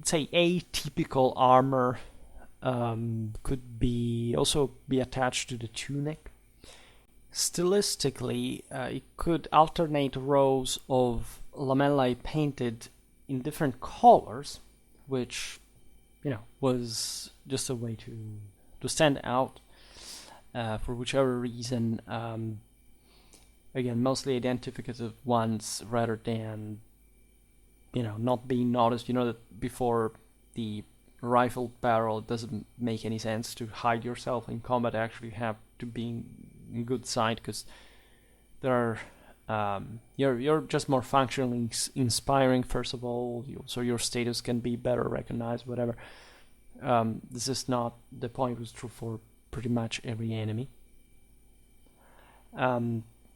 say atypical armor could also be attached to the tunic. Stylistically, it could alternate rows of lamellae painted in different colors, which was just a way to stand out for whichever reason. Again, mostly identificative ones rather than not being noticed. That before the rifle barrel, it doesn't make any sense to hide yourself in combat. Actually, you have to be in good sight, because there are you're just more functionally inspiring, first of all, so your status can be better recognized, whatever. This is not the point. It was true for pretty much every enemy.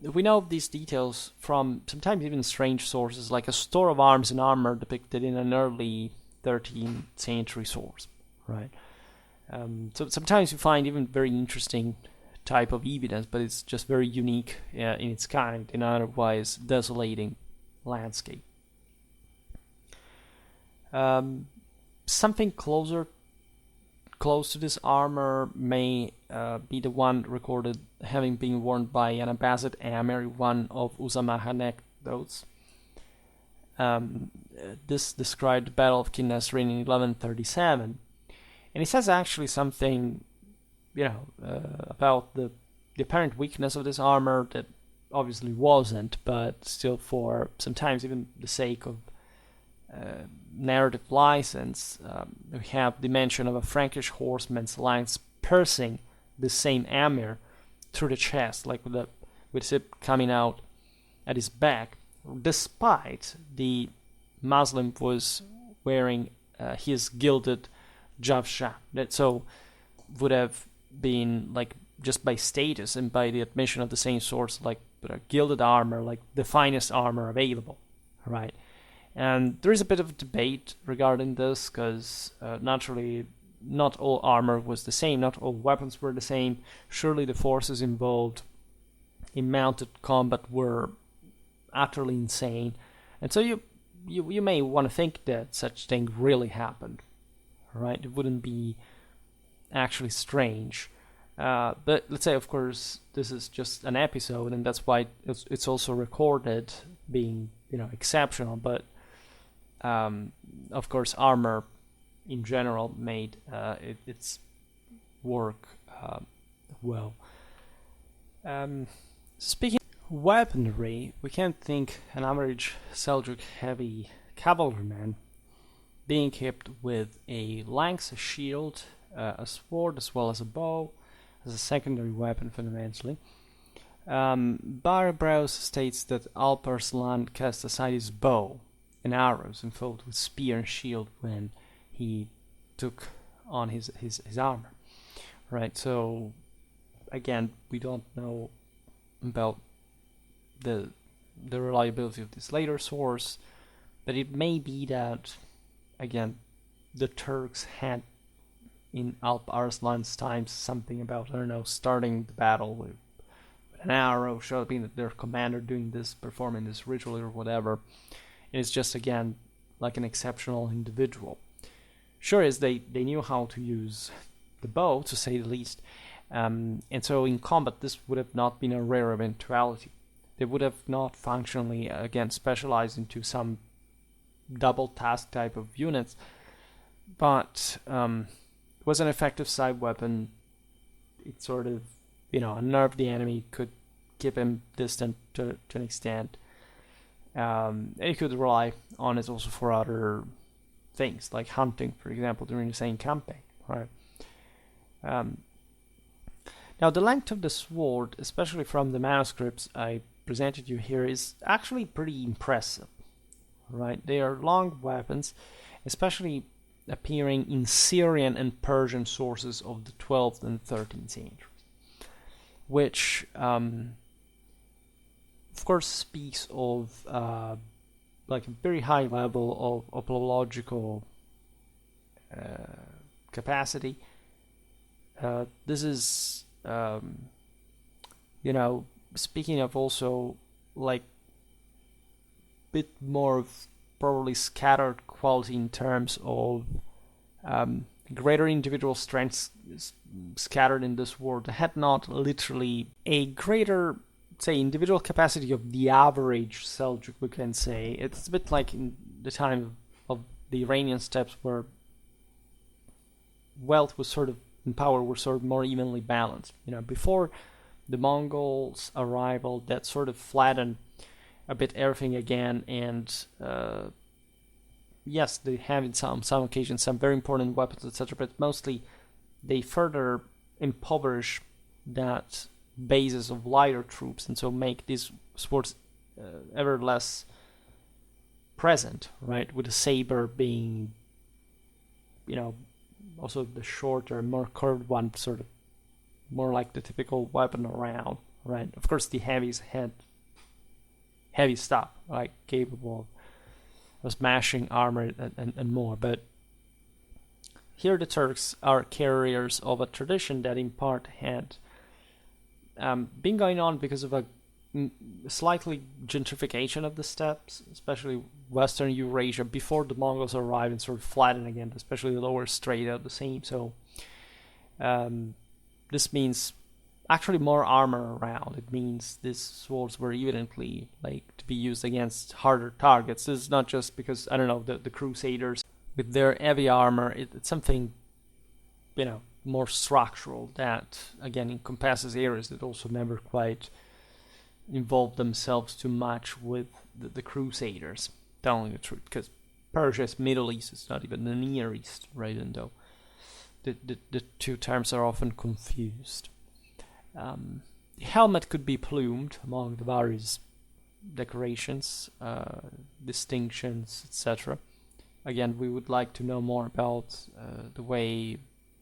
We know these details from sometimes even strange sources, like a store of arms and armor depicted in an early 13th century source, right? So sometimes you find even very interesting type of evidence, but it's just very unique in its kind in an otherwise desolating landscape. Something close to this armor may be the one recorded having been worn by an Abbasid Amir, one of Uzama's anecdotes. This described the Battle of Kin Nasrin in 1137, and it says actually something about the apparent weakness of this armor that obviously wasn't, but still, for sometimes even the sake of narrative license, we have the mention of a Frankish horseman's lance piercing the same Amir through the chest, like with it coming out at his back, despite the Muslim was wearing his gilded javsha. That so would have been, like, just by status and by the admission of the same source, like gilded armor, like the finest armor available, right? And there is a bit of a debate regarding this, because naturally not all armor was the same, not all weapons were the same. Surely the forces involved in mounted combat were utterly insane, and so you may want to think that such thing really happened, right? It wouldn't be actually strange. But let's say, of course, this is just an episode, and that's why it's also recorded being exceptional. But of course, armor in general made its work well. Speaking of weaponry, we can't think an average Seljuk heavy cavalryman being equipped with a lance, a shield, a sword, as well as a bow, as a secondary weapon fundamentally. Barbrowse states that Al-Tarusi cast aside his bow and arrows and fought with spear and shield when he took on his armor. Right, so again, we don't know about the reliability of this later source, but it may be that, again, the Turks had in Alp Arslan's times something about, starting the battle with an arrow, showing their commander doing this, performing this ritual or whatever. And it's just, again, like an exceptional individual. Sure is they knew how to use the bow, to say the least. And so in combat, this would have not been a rare eventuality. They would have not functionally, again, specialized into some double task type of units, but was an effective side weapon. It sort of, unnerved the enemy, could keep him distant to an extent. And you could rely on it also for other things, like hunting, for example, during the same campaign, right? Now, the length of the sword, especially from the manuscripts I presented you here, is actually pretty impressive, right? They are long weapons, especially appearing in Syrian and Persian sources of the 12th and 13th centuries, which, of course, speaks of like a very high level of apological capacity. This is, speaking of also like bit more of probably scattered quality in terms of greater individual strengths scattered in this world, had not literally a greater, say, individual capacity of the average Seljuk, we can say. It's a bit like in the time of the Iranian steppes, where wealth was sort of, and power were sort of more evenly balanced. Before the Mongols' arrival, that sort of flattened a bit everything again, and yes, they have in some occasions some very important weapons, etc., but mostly they further impoverish that basis of lighter troops, and so make these swords ever less present, right? With the saber being, also the shorter, more curved one, sort of more like the typical weapon around, right? Of course, the heavies had heavy stuff, like capable of smashing armor and more, but here the Turks are carriers of a tradition that in part had been going on because of a slightly gentrification of the steppes, especially Western Eurasia, before the Mongols arrived and sort of flattened again, especially the lower strata of the same. So this means actually more armor around. It means these swords were evidently to be used against harder targets. This is not just because, I don't know, the Crusaders with their heavy armor, it's something, more structural that, again, encompasses areas that also never quite involved themselves too much with the Crusaders, telling the truth, because Persia's Middle East is not even the Near East, right? And though the two terms are often confused. The helmet could be plumed among the various decorations, distinctions, etc. Again, we would like to know more about the way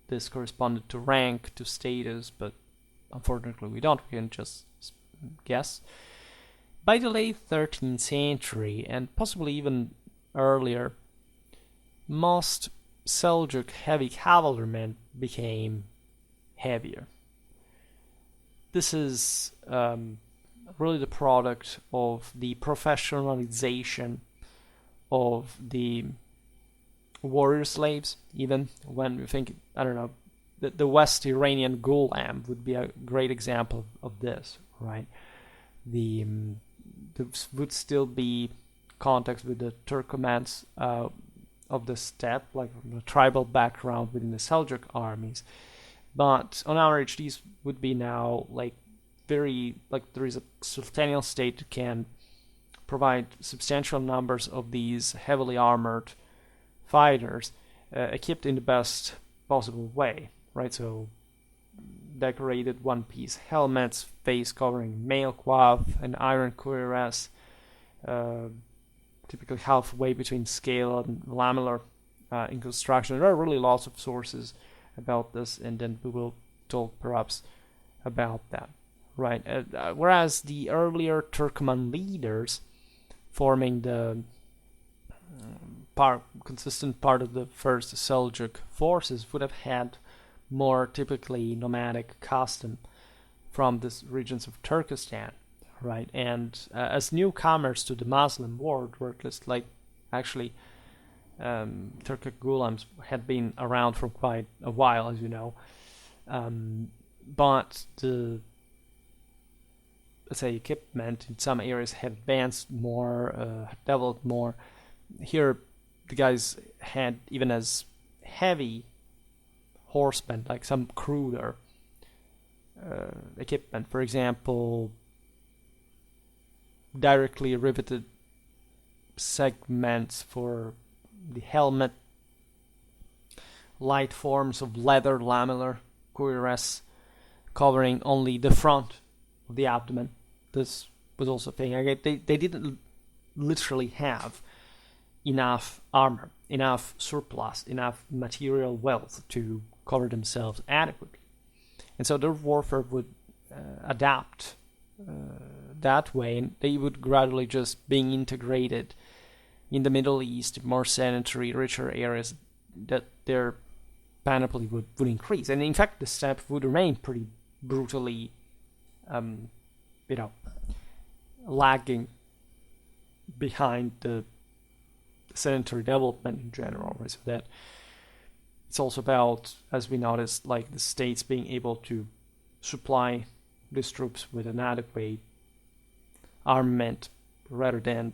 this corresponded to rank, to status, but unfortunately we don't. We can just guess. By the late 13th century, and possibly even earlier, most Seljuk heavy cavalrymen became heavier. This is really the product of the professionalization of the warrior slaves. Even when we think, I don't know, the West Iranian Ghulam would be a great example of this, right? There would still be contact with the Turkomans of the steppe, like from a tribal background within the Seljuk armies. But on average, these would be now there is a sultanial state that can provide substantial numbers of these heavily armored fighters, equipped in the best possible way, right? So decorated one-piece helmets, face covering mail coif, and iron cuirass, typically halfway between scale and lamellar in construction. There are really lots of sources about this, and then we will talk perhaps about that, right? Whereas the earlier Turkoman leaders, forming the consistent part of the first Seljuk forces, would have had more typically nomadic custom from the regions of Turkestan, right? And as newcomers to the Muslim world, were just actually Turkic Gulams had been around for quite a while, as you know, but the, let's say, equipment in some areas had advanced more, developed more. Here, the guys had even as heavy horsemen, like some cruder equipment. For example, directly riveted segments for the helmet, light forms of leather lamellar cuirass covering only the front of the abdomen. This was also a thing. They didn't literally have enough armor, enough surplus, enough material wealth to cover themselves adequately. And so their warfare would adapt that way, and they would gradually just being integrated in the Middle East, more sedentary, richer areas, that their panoply would increase. And in fact, the steppe would remain pretty brutally, lagging behind the sedentary development in general. Right? So that it's also about, as we noticed, like the states being able to supply these troops with an adequate armament, rather than,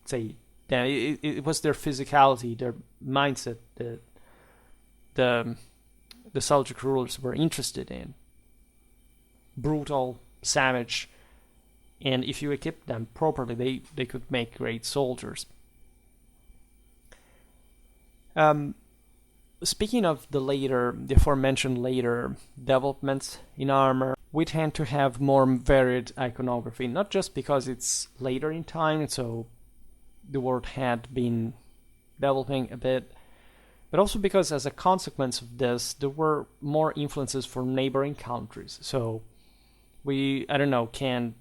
say, it was their physicality, their mindset that the Seljuk rulers were interested in. Brutal, savage, and if you equip them properly, they could make great soldiers. Speaking of the aforementioned later developments in armor, we tend to have more varied iconography, not just because it's later in time, so the world had been developing a bit, but also because as a consequence of this, there were more influences from neighboring countries. So we, can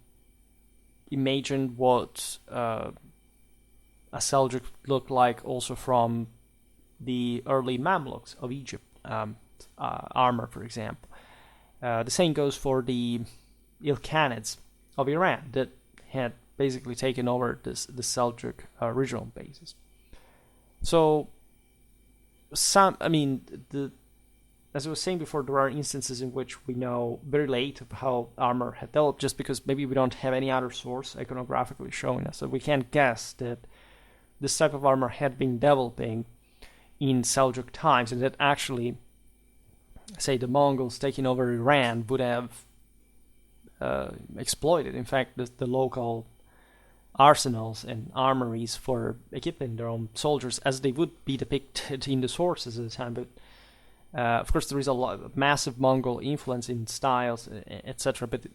imagine what a Seljuk looked like also from the early Mamluks of Egypt, armor, for example. The same goes for the Ilkhanids of Iran that had basically taken over the Seljuk regional bases. So, as I was saying before, there are instances in which we know very late of how armor had developed, just because maybe we don't have any other source iconographically showing us. So we can't guess that this type of armor had been developing in Seljuk times, and that actually, say, the Mongols taking over Iran would have exploited, in fact, the local arsenals and armories for equipping their own soldiers, as they would be depicted in the sources at the time. But of course, there is a massive Mongol influence in styles, etc. But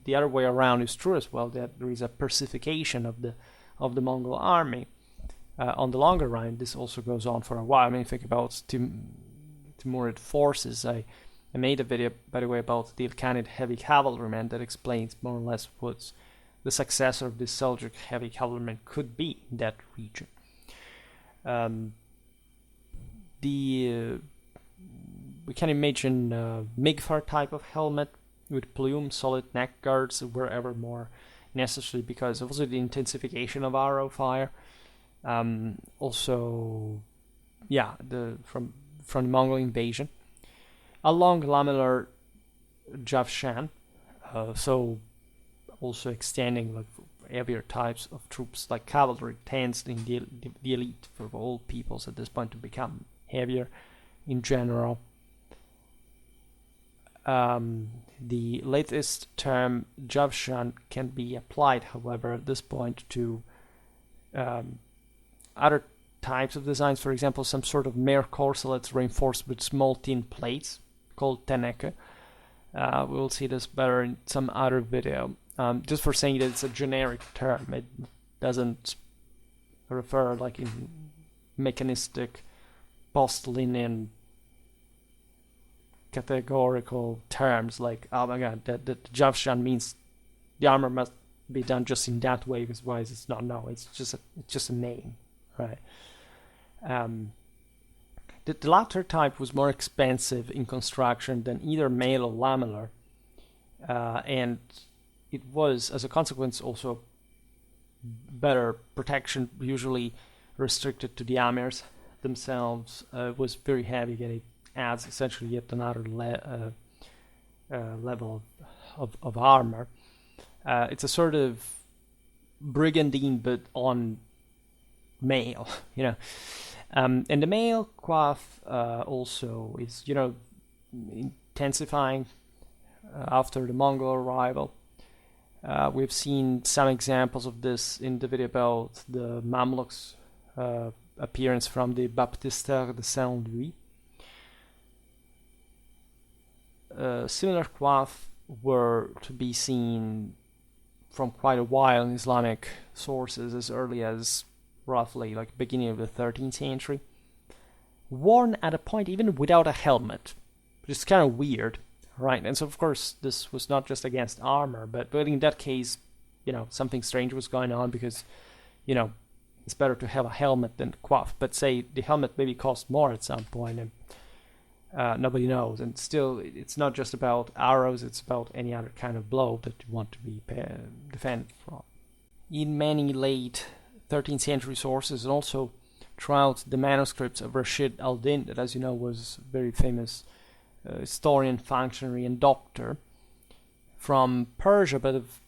the other way around is true as well, that there is a persification of the Mongol army on the longer run. This also goes on for a while. Think about Timurid forces. I made a video, by the way, about the Ilkhanid heavy cavalryman that explains more or less what the successor of the Seljuk heavy cavalryman could be in that region. We can imagine Migfar type of helmet with plume, solid neck guards wherever more necessary, because also the intensification of arrow fire. Also, from the Mongol invasion. A long lamellar Javshan, so also extending like heavier types of troops like cavalry tends in the elite for all peoples at this point to become heavier in general. The latest term Javshan can be applied, however, at this point to other types of designs. For example, some sort of mare corselets reinforced with small tin plates called teneke. We will see this better in some other video. Just for saying that it's a generic term, it doesn't refer like in mechanistic post-Lenin categorical terms like, oh my god, that Javshan means the armor must be done just in that way, because otherwise it's not. No, it's just a name, right? The latter type was more expensive in construction than either mail or lamellar, and it was, as a consequence, also better protection, usually restricted to the amirs themselves. Was very heavy, and it adds essentially yet another level of armor. It's a sort of brigandine, but on mail, and the mail coif also is, intensifying after the Mongol arrival. We've seen some examples of this in the video about the Mamluks' appearance from the Baptistère de Saint-Louis. similar coif were to be seen from quite a while in Islamic sources as early as roughly like beginning of the 13th century, worn at a point even without a helmet, which is kind of weird, right? And so of course this was not just against armor, but in that case, something strange was going on, because it's better to have a helmet than coif. But say the helmet maybe cost more at some point, and nobody knows. And still, it's not just about arrows, it's about any other kind of blow that you want to be defended from. In many late 13th century sources, and also throughout the manuscripts of Rashid al-Din, that, as you know, was a very famous historian, functionary, and doctor from Persia, but of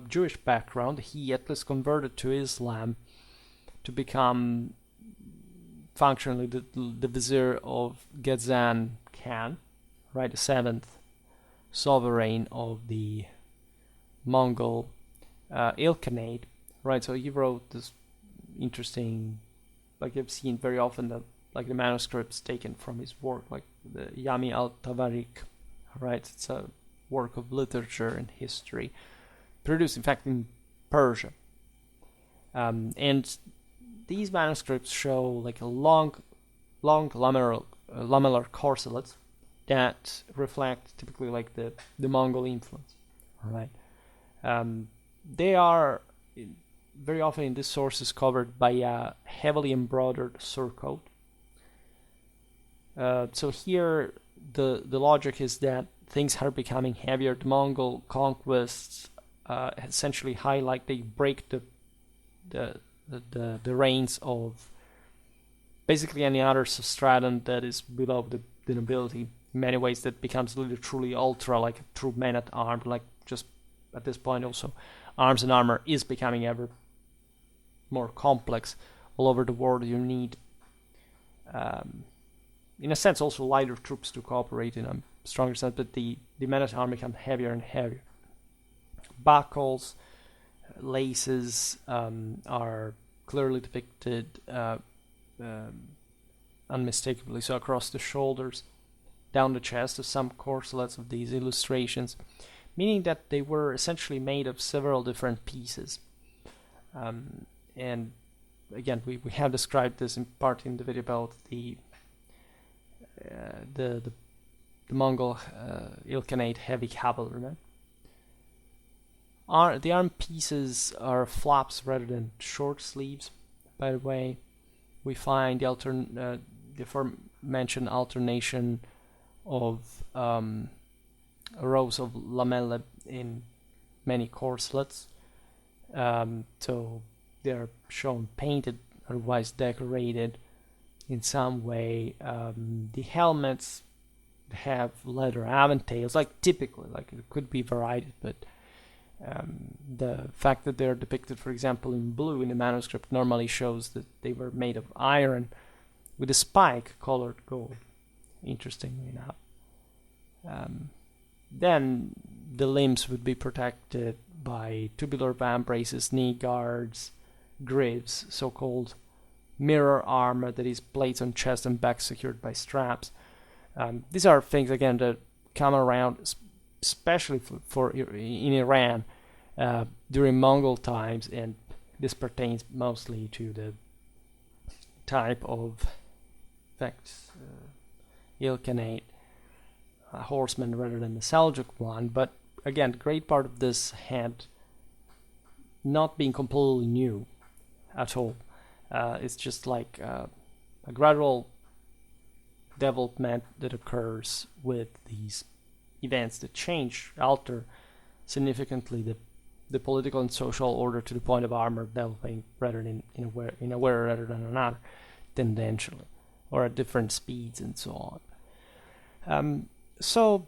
Jewish background. He at least converted to Islam to become functionally the vizier of Ghazan Khan, right, the 7th sovereign of the Mongol Ilkhanate, right? So he wrote this interesting, like you've seen very often, that like the manuscripts taken from his work, like the Yami al-Tawarik, right? It's a work of literature and history, produced in fact in Persia. And these manuscripts show like a long lamellar corselets that reflect typically like the Mongol influence, right? They are very often in these sources covered by a heavily embroidered surcoat. So here the logic is that things are becoming heavier. The Mongol conquests essentially highlight, they break the reins of basically any other substratum that is below the nobility. In many ways that becomes truly ultra, like a true man at arms, like just at this point also arms and armor is becoming ever more complex all over the world. You need in a sense also lighter troops to cooperate in a stronger sense, but the men at arms become heavier and heavier. Buckles, laces are clearly depicted unmistakably, so across the shoulders, down the chest of some corselets of these illustrations, meaning that they were essentially made of several different pieces. And again, we have described this in part in the video about the Mongol Ilkhanate heavy cavalryman. The arm pieces are flaps rather than short sleeves. By the way, we find the aforementioned alternation of rows of lamella in many corselets. So they're shown painted, otherwise decorated in some way. The helmets have leather aventails, like typically, like it could be varied, but the fact that they're depicted, for example, in blue in the manuscript normally shows that they were made of iron with a spike colored gold, interestingly enough. Then the limbs would be protected by tubular vambraces, knee guards, greaves, so-called mirror armor, that is plates on chest and back secured by straps. These are things, again, that come around especially for in Iran during Mongol times, and this pertains mostly to the type of Ilkhanate horseman rather than the Seljuk one. But again, great part of this had not been completely new at all. It's just like a gradual development that occurs with these events that alter significantly the political and social order to the point of armor developing rather than in a way rather than another, tendentially, or at different speeds and so on. So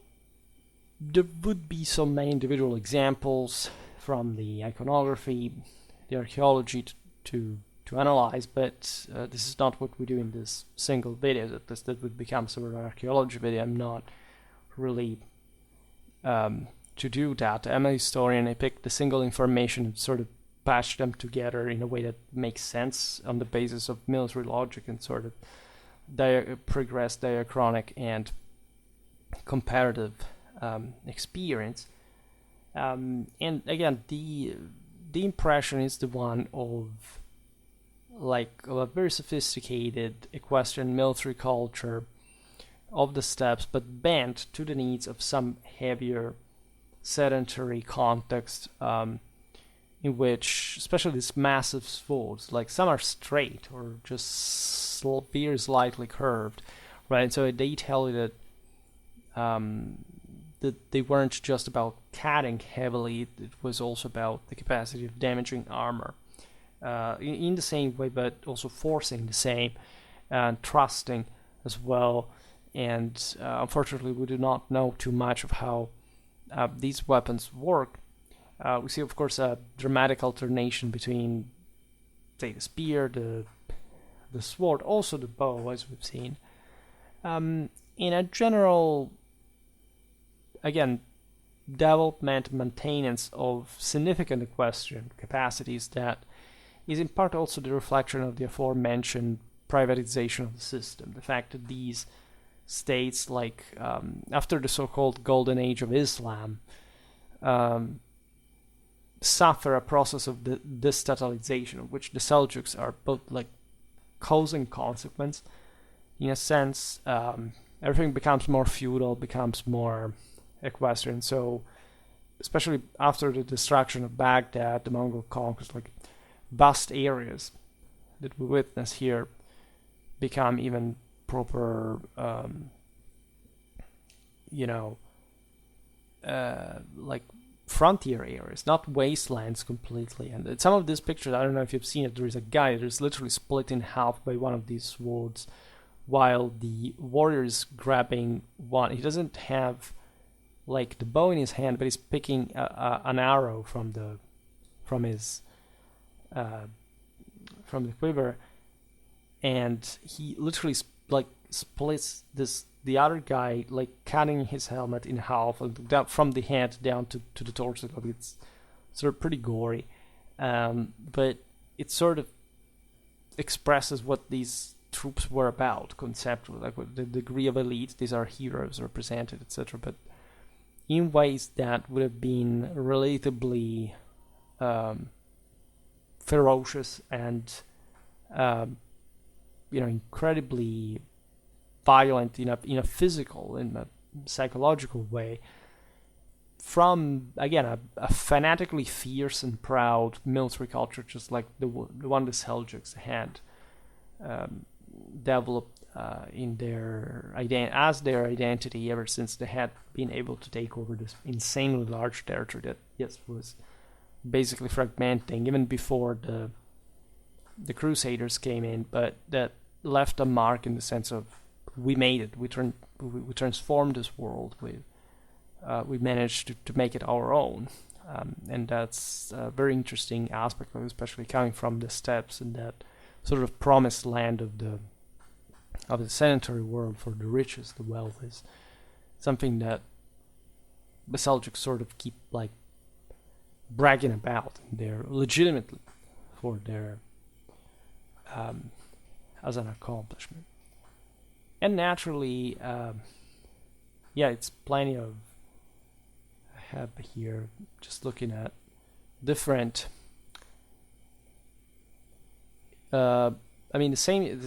there would be so many individual examples from the iconography, the archaeology to analyze, but this is not what we do in this single video. That would become sort of an archaeology video. I'm not really to do that. I'm a historian. I picked the single information and sort of patched them together in a way that makes sense on the basis of military logic and sort of progressed diachronic and comparative experience. And again, the impression is the one of a very sophisticated equestrian military culture of the steppes, but bent to the needs of some heavier sedentary context, in which, especially these massive swords, like some are straight or just very slightly curved, right? So they tell you that they weren't just about cutting heavily; it was also about the capacity of damaging armor. In the same way, but also forcing the same, and trusting as well. And unfortunately, we do not know too much of how these weapons work. We see, of course, a dramatic alternation between, say, the spear, the sword, also the bow, as we've seen. In a general, again, development, maintenance of significant equestrian capacities that is in part also the reflection of the aforementioned privatization of the system. The fact that these states, like after the so-called Golden Age of Islam, suffer a process of destatalization, of which the Seljuks are both like cause and consequence. In a sense, everything becomes more feudal, becomes more equestrian. So, especially after the destruction of Baghdad, the Mongol conquest, like vast areas that we witness here become even proper, like frontier areas, not wastelands completely. And some of these pictures, I don't know if you've seen it, there is a guy that is literally split in half by one of these swords, while the warrior is grabbing one. He doesn't have like the bow in his hand, but he's picking an arrow from the quiver, and he literally splits the other guy, like cutting his helmet in half down, from the head down to the torso. It's sort of pretty gory, but it sort of expresses what these troops were about conceptually, like the degree of elite. These are heroes represented, etc., but in ways that would have been relatively ferocious and incredibly violent in a physical, in a psychological way, from again a fanatically fierce and proud military culture, just like the one the Seljuks had developed in their as their identity ever since they had been able to take over this insanely large territory that was basically fragmenting even before the Crusaders came in, but that left a mark in the sense of we made it. We transformed this world. We managed to make it our own, and that's a very interesting aspect of it, especially coming from the steppes and that sort of promised land of the sedentary world for the riches, the wealth, is something that the Seljuks sort of keep like bragging about. They're legitimately for their as an accomplishment. And naturally, it's plenty of. I have here just looking at different. The same.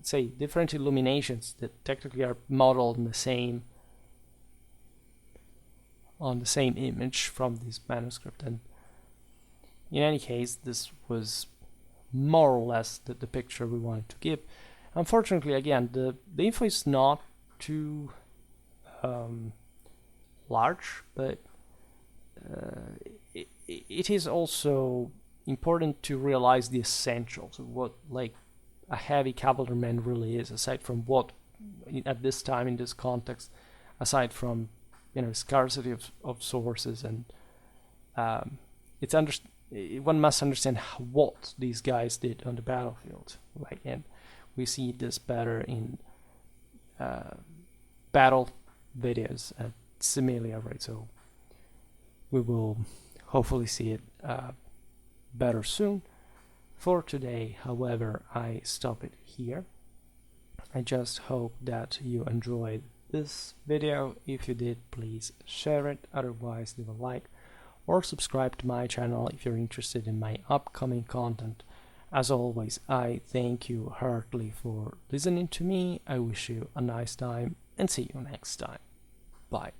Say different illuminations that technically are modeled in the same. On the same image from this manuscript, and in any case, this was more or less the picture we wanted to give. Unfortunately, again, the info is not too large, but it is also important to realize the essentials of what like a heavy cavalryman really is, aside from what at this time in this context, aside from scarcity of sources, and one must understand what these guys did on the battlefield. Like, and we see this better in battle videos at Similia, right? So we will hopefully see it better soon. For today, however, I stop it here. I just hope that you enjoyed this video. If you did, please share it. Otherwise, leave a like or subscribe to my channel if you're interested in my upcoming content. As always, I thank you heartily for listening to me. I wish you a nice time and see you next time. Bye.